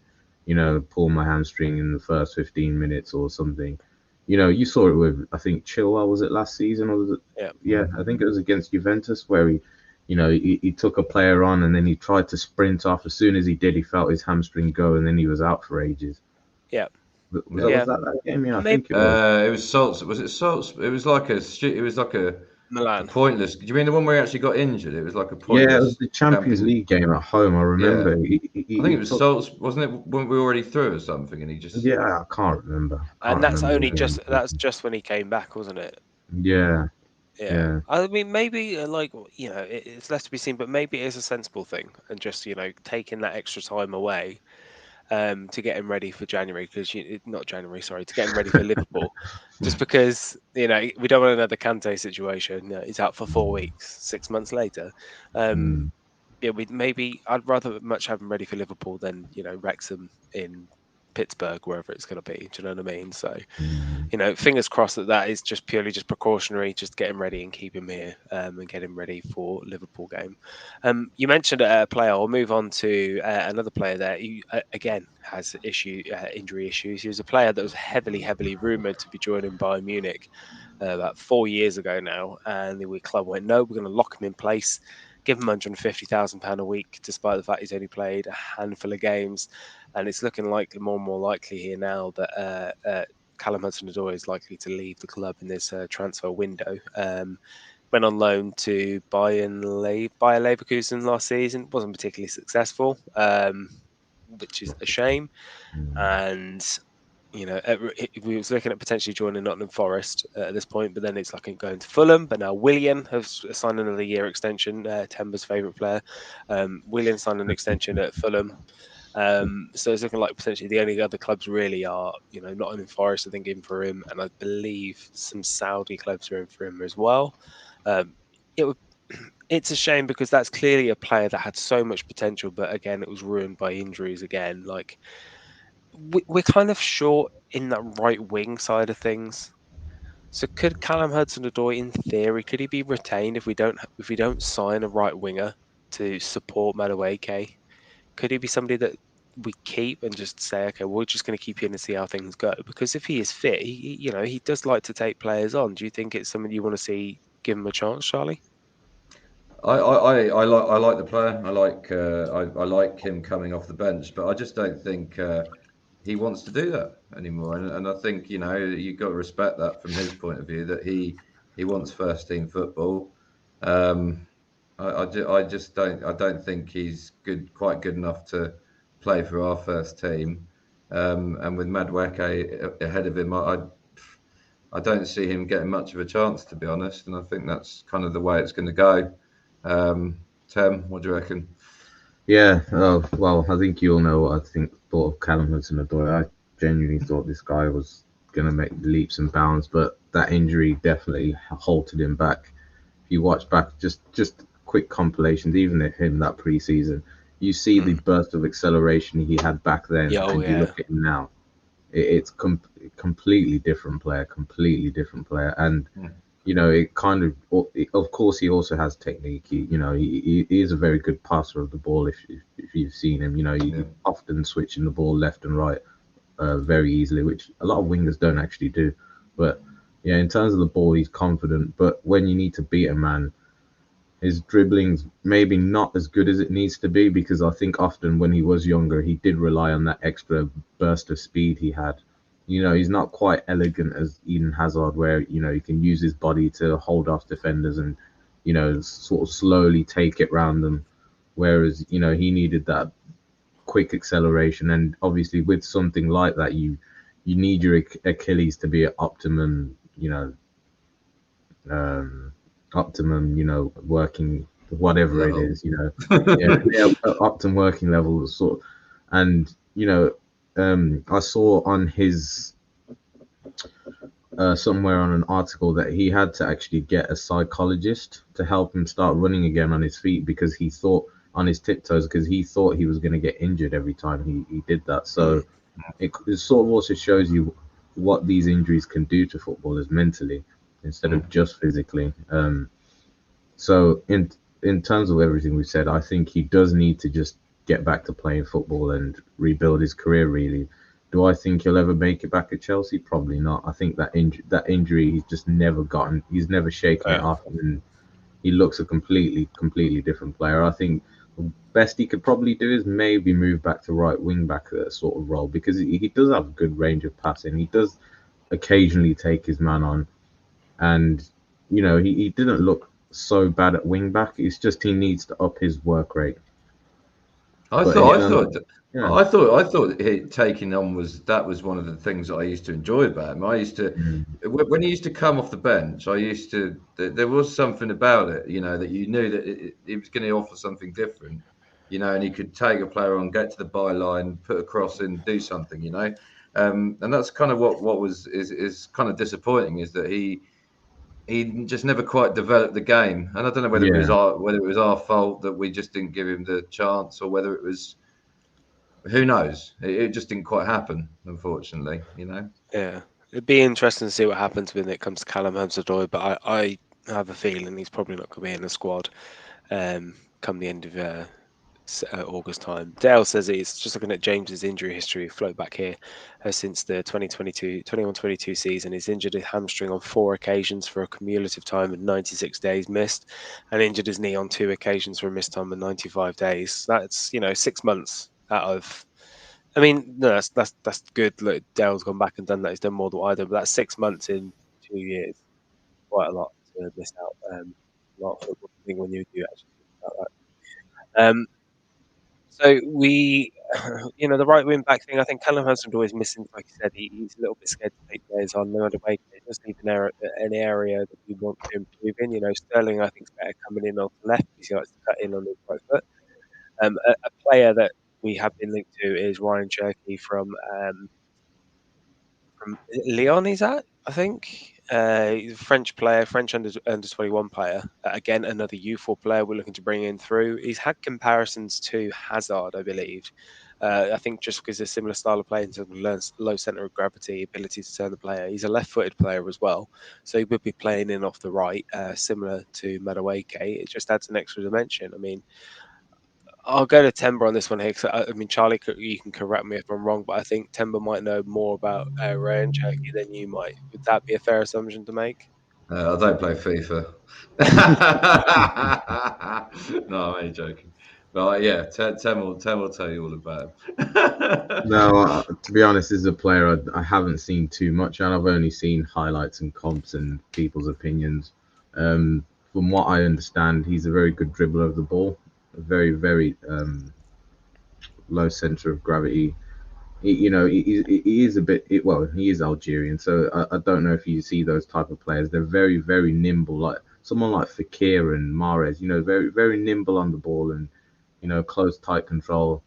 pull my hamstring in the first 15 minutes or something. You saw it with, I think, Chilwell, was it last season or was it? yeah. Yeah, I think it was against Juventus where he took a player on and then he tried to sprint off. As soon as he did, he felt his hamstring go and then he was out for ages. Yeah, Was Yeah. that game? Yeah, I maybe think it was. It was Salts. Was it Salts? It was like a Milan. pointless. Do you mean the one where he actually got injured? It was like a Yeah, it was pointless the Champions champion. League game at home. I Yeah, remember I think he it was took. Salts, wasn't it? When we were already through or something, and he just. Yeah, I can't remember. And Can't that's remember the only game. just when he came back, wasn't it? Yeah, Yeah. yeah. I mean, maybe it's less to be seen, but maybe it is a sensible thing, and just taking that extra time away, to get him ready for January, because not January, sorry, to get him ready for Liverpool, just because we don't want another Kante situation. He's out for 4 weeks, 6 months later. Um, Mm, yeah, I'd rather much have him ready for Liverpool than Wrexham in Pittsburgh, wherever it's going to be. Do you know what I mean? So, mm, fingers crossed that is just purely just precautionary, just get him ready and keep him here, and get him ready for Liverpool game. You mentioned a player. I'll move on to another player there who again has injury issues. He was a player that was heavily rumoured to be joining Bayern Munich about 4 years ago now, and the club went, no, we're going to lock him in place, give him £150,000 a week, despite the fact he's only played a handful of games. And it's looking like more and more likely here now that Callum Hudson-Odoi is likely to leave the club in this transfer window. Went on loan to Bayer Leverkusen last season. Wasn't particularly successful, which is a shame. mm. And we was looking at potentially joining Nottingham Forest at this point, but then it's like going to Fulham. But now Willian has signed another year extension. Temba's favourite player, Willian signed an extension at Fulham. So it's looking like potentially the only other clubs really are, Nottingham Forest, I think, in for him, and I believe some Saudi clubs are in for him as well. Um, it would, it's a shame because that's clearly a player that had so much potential, but again, it was ruined by injuries again. Like we're kind of short in that right wing side of things. So could Callum Hudson-Odoi, in theory, could he be retained if we don't sign a right winger to support Madueke? Could he be somebody that we keep and just say, okay, we're just going to keep you in and see how things go? Because if he is fit, he does like to take players on. Do you think it's something you want to see give him a chance, Charlie? I like the player. I like him coming off the bench, but I just don't think he wants to do that anymore. And I think you've got to respect that from his point of view that he wants first team football. Um, I just don't think he's quite good enough to play for our first team. And with Madueke ahead of him, I don't see him getting much of a chance, to be honest. And I think that's kind of the way it's going to go. Tem, what do you reckon? Yeah. Well, I think you all know what thought of Callum Hudson-Odoi. I genuinely thought this guy was gonna make leaps and bounds, but that injury definitely halted him back. If you watch back, just quick compilations, even at him that preseason, you see the Mm. burst of acceleration he had back then, Yeah, oh and you yeah. look at him now. It's completely different player, and Hmm. it kind of course, he also has technique. He is a very good passer of the ball. If you've seen him, Yeah. he often switching the ball left and right very easily, which a lot of wingers don't actually do. But yeah, in terms of the ball, he's confident. But when you need to beat a man, his dribbling's maybe not as good as it needs to be because I think often when he was younger, he did rely on that extra burst of speed he had. He's not quite elegant as Eden Hazard, where he can use his body to hold off defenders and sort of slowly take it round them. Whereas he needed that quick acceleration, and obviously with something like that, you need your Achilles to be at optimum, working, whatever it level. is, optimum working level sort. And I saw on his somewhere on an article that he had to actually get a psychologist to help him start running again on his feet, because he thought on his tiptoes, because he thought he was going to get injured every time he did that. So it sort of also shows you what these injuries can do to footballers mentally instead of just physically. So in terms of everything we've said, I think he does need to just get back to playing football and rebuild his career, really. Do I think he'll ever make it back at Chelsea? Probably not. I think that injury, he's just never gotten. He's never shaken it off, and he looks a completely different player. I think the best he could probably do is maybe move back to right wing back sort of role, because he does have a good range of passing. He does occasionally take his man on, and he didn't look so bad at wing back. It's just he needs to up his work rate. I But thought, you I know, thought, yeah. I thought taking on was one of the things that I used to enjoy about him. I used to, Mm. when he used to come off the bench, there was something about it, that you knew that he was going to offer something different, and he could take a player on, get to the byline, put a cross in, do something, and that's kind of what is kind of disappointing, is that he just never quite developed the game. And I don't know whether Yeah. it was our fault that we just didn't give him the chance, or whether it was, who knows. It just didn't quite happen, unfortunately. Yeah, it'd be interesting to see what happens when it comes to Callum Hudson-Odoi, but I have a feeling he's probably not going to be in the squad come the end of August time. Dale says he's just looking at James's injury history, float back here, since the 21-22 season. He's injured his hamstring on 4 occasions for a cumulative time of 96 days missed, and injured his knee on 2 occasions for a missed time of 95 days. That's 6 months out of. I mean, no, that's good. Look, Dale's gone back and done that. He's done more than I did, but that's 6 months in 2 years. Quite a lot to miss out. A lot of football thing when you do actually think about that. So we, the right wing back thing. I think Callum Hudson-Odoi is missing. Like you said, he's a little bit scared to take players on. No other way. It does need an area that we want to improve in. Sterling, I think, is better coming in off the left because he likes to cut in on his right foot. A player that we have been linked to is Ryan Cherky from Lyon. He's at, I think. He's a French player, French under 21 player. Again, another youthful player we're looking to bring in through. He's had comparisons to Hazard, I believe. I think just because there's a similar style of play in terms of low centre of gravity, ability to turn the player. He's a left-footed player as well, so he would be playing in off the right, similar to Madueke. It just adds an extra dimension. I mean, I'll go to Temba on this one here. 'Cause I mean, Charlie, you can correct me if I'm wrong, but I think Temba might know more about Ryan Cherky than you might. Would that be a fair assumption to make? I don't play FIFA. No, I'm only joking. But yeah, Tem will tell you all about him. No, to be honest, this is a player I haven't seen too much, and I've only seen highlights and comps and people's opinions. From what I understand, he's a very good dribbler of the ball, a very low center of gravity. He is a bit. Well, he is Algerian, so I don't know if you see those type of players. They're very nimble, like someone like Fekir and Mahrez. Very nimble on the ball, and close tight control.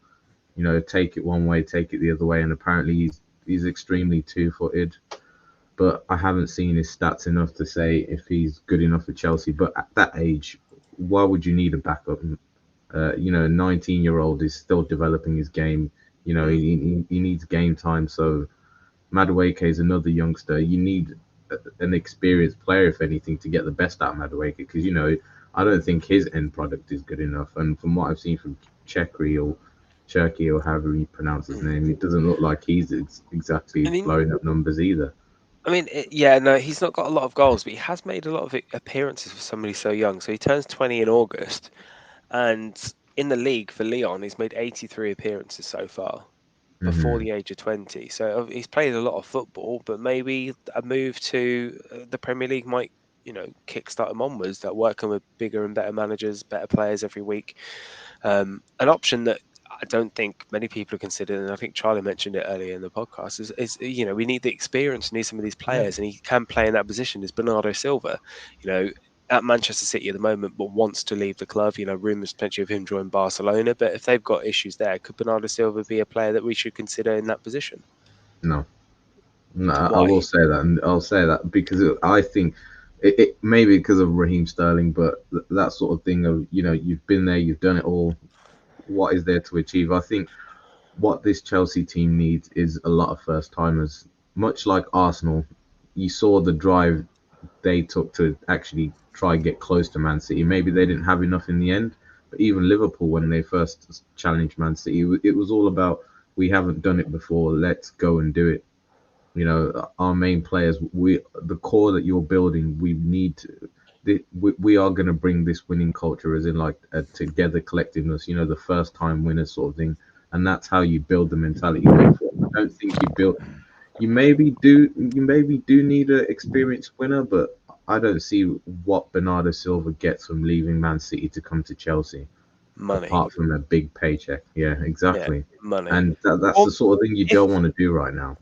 Take it one way, take it the other way, and apparently he's extremely two-footed. But I haven't seen his stats enough to say if he's good enough for Chelsea. But at that age, why would you need a backup? A 19-year-old is still developing his game. He needs game time. So Madueke is another youngster. You need an experienced player, if anything, to get the best out of Madueke, because I don't think his end product is good enough. And from what I've seen from Cherky or however you pronounce his name, it doesn't look like he's exactly I mean, blowing up numbers either. yeah, no, he's not got a lot of goals, but he has made a lot of appearances for somebody so young. So he turns 20 in August, and in the league for Lyon, he's made 83 appearances so far before Hmm. the age of 20. So he's played a lot of football, but maybe a move to the Premier League might, kickstart him onwards. That working with bigger and better managers, better players every week. An option that I don't think many people are considering, and I think Charlie mentioned it earlier in the podcast, is we need the experience, need some of these Yeah. players, and he can play in that position. Is Bernardo Silva, at Manchester City at the moment, but wants to leave the club. Rumours potentially of him joining Barcelona, but if they've got issues there, could Bernardo Silva be a player that we should consider in that position? No, no, I Why? will say that, and I'll say that because I think it maybe because of Raheem Sterling, but that sort of thing of you've been there, you've done it all. What is there to achieve? I think what this Chelsea team needs is a lot of first timers. Much like Arsenal, you saw the drive they took to actually try and get close to Man City. Maybe they didn't have enough in the end, but even Liverpool, when they first challenged Man City, it was all about we haven't done it before. Let's go and do it. Our main players, the core that you're building, we need to. We are going to bring this winning culture, as in like a together collectiveness. The first time winners sort of thing, and that's how you build the mentality going forward. I don't think you build. You maybe do need an experienced winner, but I don't see what Bernardo Silva gets from leaving Man City to come to Chelsea, Money. apart from a big paycheck. Yeah, Yeah, exactly. money. And that's Or the sort of thing you if don't want to do right now.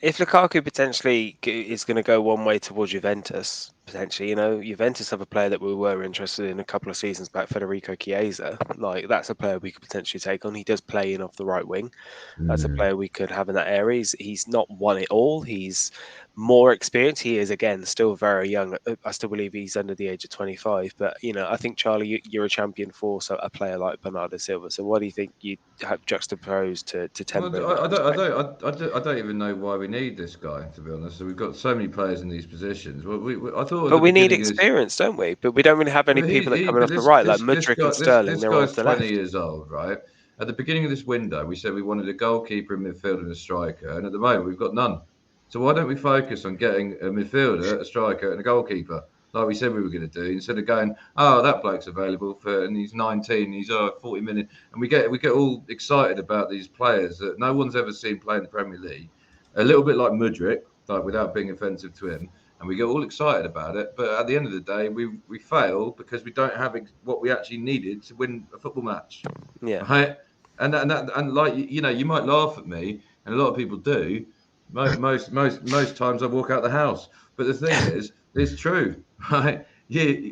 if Lukaku potentially is going to go one way towards Juventus, potentially, Juventus have a player that we were interested in a couple of seasons back, Federico Chiesa. Like, that's a player we could potentially take on. He does play in off the right wing. That's a Mm. player we could have in that area. He's not won it all. He's more experienced. He is, again, still very young. I still believe he's under the age of 25. But, I think, Charlie, you're a champion for a player like Bernardo Silva. So what do you think you have juxtaposed to Well, temper in this respect? I don't even know why we need this guy, to be honest. So we've got so many players in these positions. Well, I thought at But the we need beginning of this, experience, don't we? But we don't really have any well, people that come in but off the right, like this Mudryk guy, and Sterling. this They're all guy's off the 20 left. years old, right? At the beginning of this window, we said we wanted a goalkeeper, a midfielder, and a striker, and at the moment we've got none. So why don't we focus on getting a midfielder, a striker, and a goalkeeper, like we said we were going to do, instead of going, oh, that bloke's available and he's 19, he's 40 minutes, and we get all excited about these players that no one's ever seen play in the Premier League, a little bit like Mudryk, like without being offensive to him, and we get all excited about it. But at the end of the day, we fail because we don't have what we actually needed to win a football match, Yeah. right? And like you might laugh at me, and a lot of people do. Most times I walk out the house, but the thing is, it's true, right?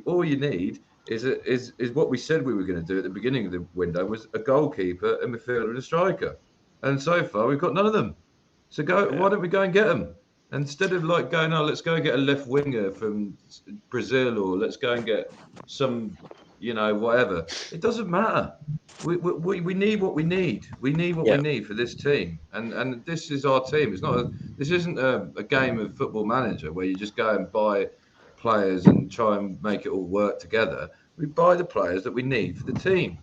All you need is what we said we were going to do at the beginning of the window was a goalkeeper, a midfielder, and a striker, and so far we've got none of them. So Yeah. why don't we go and get them? Instead of like going, oh, let's go and get a left winger from Brazil, or let's go and get some, whatever. It doesn't matter. We need what we need. We need what we Yeah. need for this team, and this is our team. This isn't a game of Football Manager where you just go and buy players and try and make it all work together. We buy the players that we need for the team,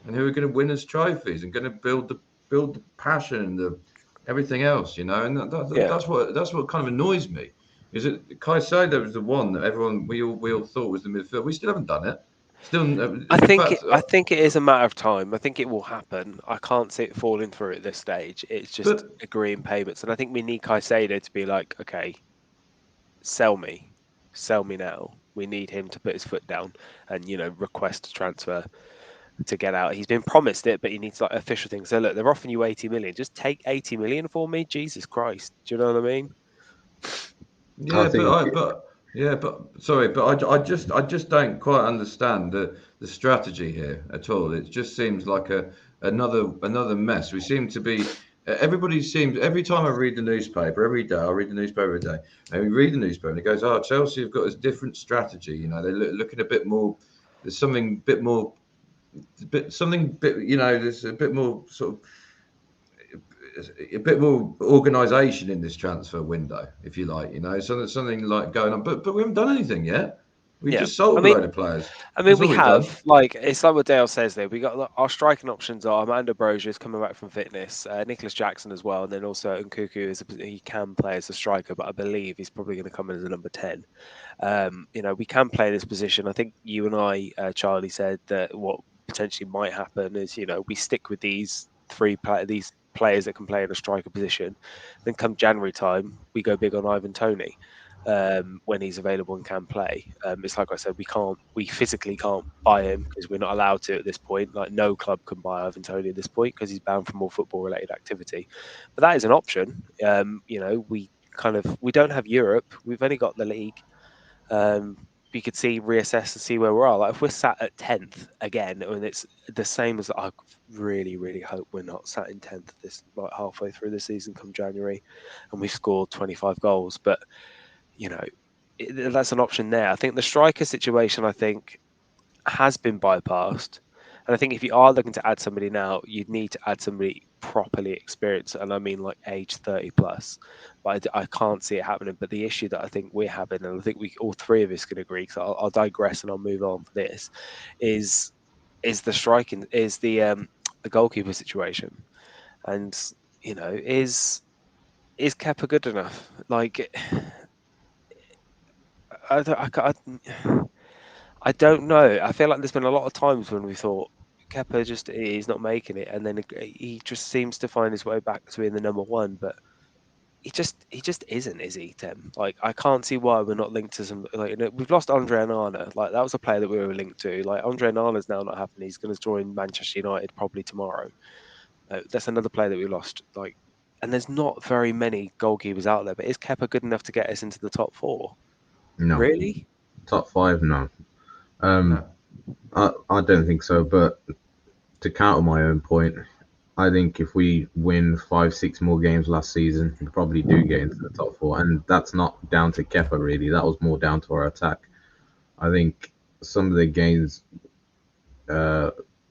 and who are going to win us trophies and going to build the passion and the everything else. And Yeah. that's what kind of annoys me. Is that Caicedo was the one that everyone we all thought was the midfield. We still haven't done it. Still, I in think it, fact, I think it is a matter of time. I think it will happen. I can't see it falling through at this stage. It's just but agreeing payments, and I think we need Caicedo to be like, okay, sell me now. We need him to put his foot down and request a transfer to get out. He's been promised it, but he needs like official things. So look, they're offering you 80 million. Just take 80 million for me. Jesus Christ, do you know what I mean? I Yeah, think sorry, but I just don't quite understand the strategy here at all. It just seems like another mess. We seem to be everybody seems every time I read the newspaper every day. I read the newspaper every day, and we read the newspaper and it goes, "Oh, Chelsea have got a different strategy." They're looking a bit more. There's something bit more, something bit. There's a bit more sort of a bit more organisation in this transfer window, if you like. Something like going on, but we haven't done anything yet. We've Yeah. just I sold a mean, load of players. I mean, That's we all we've done. have like it's like what Dale says there. We got our striking options are Armando Broja is coming back from fitness, Nicholas Jackson as well, and then also Nkuku he can play as a striker, but I believe he's probably going to come in as a number 10. We can play this position. I think you and I, Charlie, said that what potentially might happen is we stick with these players that can play in a striker position. Then come January time, we go big on Ivan Toney. when he's available and can play. It's like I said, we physically can't buy him because we're not allowed to at this point. Like no club can buy Ivan Toney at this point because he's banned from all football-related activity. But that is an option. We don't have Europe. We've only got the league. We could reassess and see where we are. Like if we're sat at 10th again, and it's the same as I really, really hope we're not sat in 10th this like halfway through the season come January, and we've scored 25 goals. But you know, that's an option there. I think the striker situation, has been bypassed. And I think if you are looking to add somebody now, you'd need to add somebody properly experienced. And I mean like age 30 plus. But I can't see it happening. But the issue that I think we're having, and I think we all three of us can agree, because I'll digress and I'll move on for this, is the striking, is the goalkeeper situation. And, is Kepa good enough? Like, I don't know. I feel like there's been a lot of times when we thought Kepa he's not making it, and then he just seems to find his way back to being the number one. But he just isn't, is he, Tim? Like I can't see why we're not linked to some. Like we've lost Andre Onana. Like that was a player that we were linked to. Like Andre Onana's now not happening. He's going to join Manchester United probably tomorrow. That's another player that we lost. Like, and there's not very many goalkeepers out there. But is Kepa good enough to get us into the top four? No. Really? Top five, no. No. I don't think so. But to counter my own point, I think if we win 5-6 more games last season, we probably do get into the top four. And that's not down to Kepa, really. That was more down to our attack. I think some of the games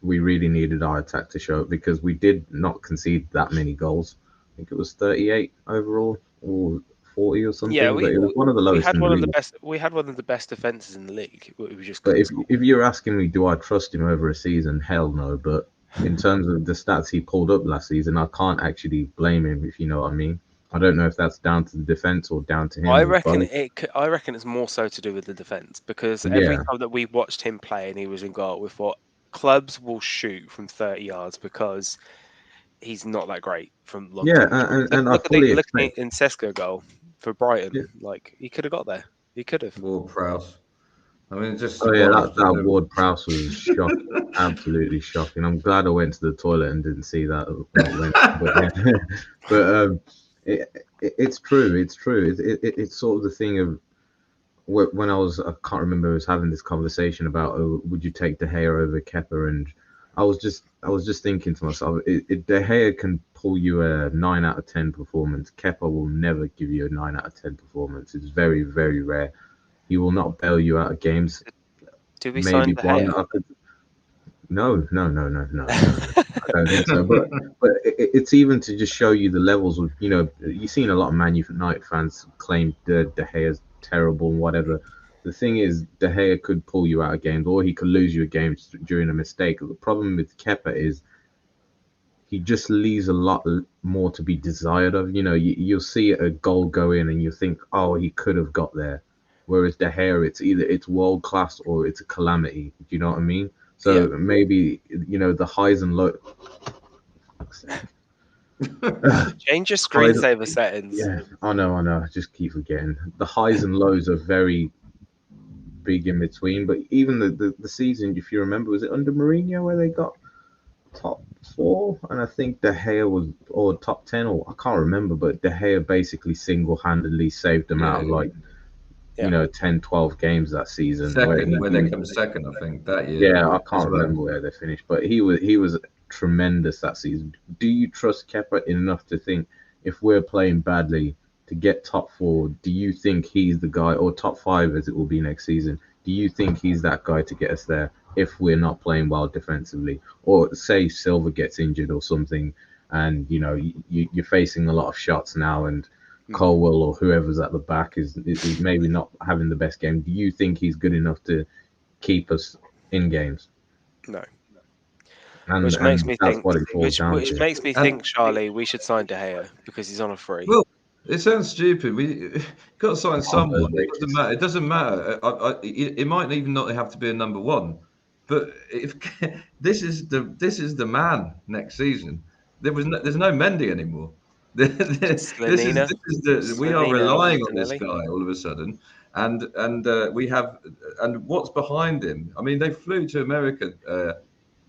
we really needed our attack to show, because we did not concede that many goals. I think it was 38 overall or 40 or something. Yeah, but it was one of the lowest in the league. We had one of the best defenses in the league. We just But couldn't if you're asking me, do I trust him over a season? Hell no. But in terms of the stats he pulled up last season, I can't actually blame him, if you know what I mean. I don't know if that's down to the defense or down to him. I or reckon both. I reckon it's more so to do with the defense, because every Yeah, time that we watched him play and he was in goal, we thought clubs will shoot from 30 yards because he's not that great from long yeah, term. and I fully Look at expect. the Incesco goal for Brighton. Yeah. Like he could have got there. He could have. Ward Prowse. I mean, just Oh yeah, surprised. that Ward Prowse was shocking, absolutely shocking. I'm glad I went to the toilet and didn't see that. But yeah. but it's true. It's true. It's sort of the thing of when I can't remember, I was having this conversation about, oh, would you take De Gea over Kepa? And I was just thinking to myself, De Gea can pull you a 9 out of 10 performance. Kepa will never give you a 9 out of 10 performance. It's very, very rare. He will not bail you out of games. Do we sign Maybe De one. Gea? No. I don't think so. But it's even to just show you the levels of, you've seen a lot of Man United fans claim De Gea's terrible and whatever. The thing is, De Gea could pull you out of games, or he could lose you a game during a mistake. The problem with Kepa is he just leaves a lot more to be desired of. You'll see a goal go in and you think, oh, he could have got there. Whereas De Gea, it's world class or it's a calamity. Do you know what I mean? So maybe, the highs and lows. Change your screensaver settings. Yeah, I know. I just keep forgetting. The highs and lows are very big in between. But even the season, if you remember, was it under Mourinho where they got top 4? And I think De Gea was, or top 10, or I can't remember. But De Gea basically single-handedly saved them out of 10, 12 games that season. When they come second, I think that year. Yeah, I can't remember where they finished, but he was tremendous that season. Do you trust Kepa enough to think, if we're playing badly, to get top 4? Do you think he's the guy, or top 5 as it will be next season? Do you think he's that guy to get us there if we're not playing well defensively? Or say Silva gets injured or something, and you're facing a lot of shots now, and Chilwell or whoever's at the back is maybe not having the best game. Do you think he's good enough to keep us in games? No. And makes me that's think. what it falls down Which to. makes me think, Charlie, we should sign De Gea because he's on a free. Well, it sounds stupid. We got to sign someone. It doesn't matter. It doesn't matter. It might even not have to be a number one. But if this is the man next season, there's no Mendy anymore. Slanina, We are Slanina relying on this Martinelli. guy all of a sudden, and we have, and what's behind him? I mean, they flew to America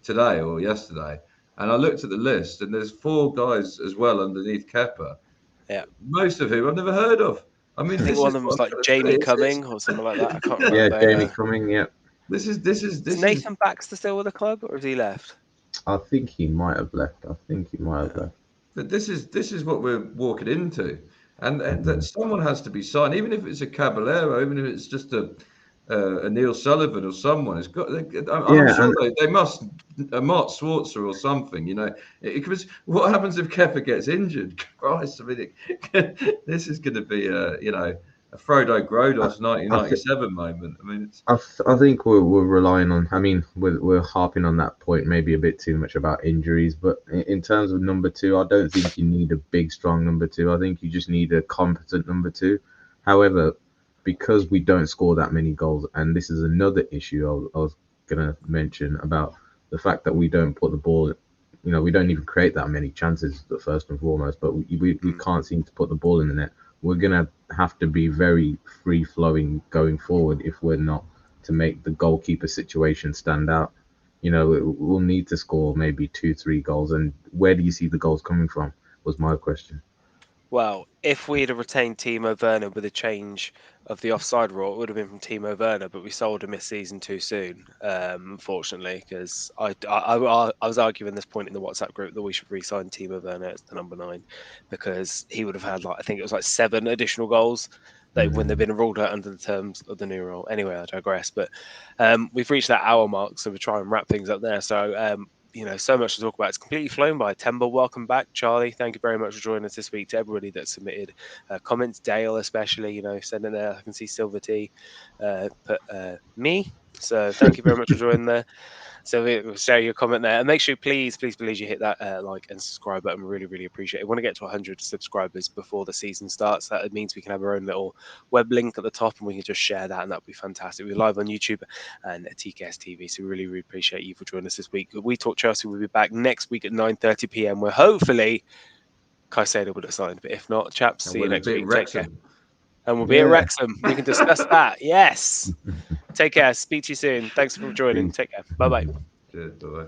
today or yesterday, and I looked at the list, and there's 4 guys as well underneath Kepa, Yeah, most of whom I've never heard of. I I mean, think this one is of them what was I'm like trying to Jamie say. Cumming or something like that. I can't Yeah, remember. Jamie Yeah. Cumming. Yeah, Is Nathan Baxter still with the club, or has he left? I think he might have left. I think he might have Yeah. left. But this is what we're walking into, and that Mhm. someone has to be signed, even if it's a Caballero, even if it's just a Neil Sullivan or someone. It's got, and I'm Yeah, sure and they must a Mark Schwarzer or something. You know, because what happens if Kepa gets injured? Christ, I mean, this is going to be a Frodo I, Grodos I, th- 1997 moment. I mean, it's I think we're relying on. I mean, we're harping on that point maybe a bit too much about injuries, but in terms of number 2, I don't think you need a big, strong number 2. I think you just need a competent number 2. However, because we don't score that many goals, and this is another issue I was gonna mention about the fact that we don't put the ball. We don't even create that many chances, first and foremost, but we can't seem to put the ball in the net. We're gonna have to be very free flowing going forward if we're not to make the goalkeeper situation stand out. We'll need to score maybe 2, 3 goals. And where do you see the goals coming from? Was my question. Well, if we'd have retained Timo Werner with a change of the offside rule, it would have been from Timo Werner, but we sold him this season too soon, unfortunately, because I was arguing this point in the WhatsApp group that we should re-sign Timo Werner as the number 9 because he would have had I think it was like 7 additional goals that when they've Mm. been ruled out under the terms of the new rule. Anyway, I digress. But we've reached that hour mark, so we'll try and wrap things up there. So so much to talk about. It's completely flown by. Temba, welcome back. Charlie, thank you very much for joining us this week. To everybody that submitted comments, Dale especially, sending there. I can see Silver T put me. So thank you very much for joining there. So we'll share your comment there. And make sure, please, please, you hit that like and subscribe button. We really, really appreciate it. We want to get to 100 subscribers before the season starts. That means we can have our own little web link at the top and we can just share that, and that would be fantastic. We're live on YouTube and TKS TV, so we really, really appreciate you for joining us this week. We Talk Chelsea will be back next week at 9:30 p.m. where hopefully Caicedo will have signed. But if not, chaps, and see you we'll next beat week. Take care. Wrexham. And we'll be at Yeah. Wrexham. We can discuss that. Yes. Take care. Speak to you soon. Thanks for joining. Peace. Take care. Bye bye. Cheers, bye.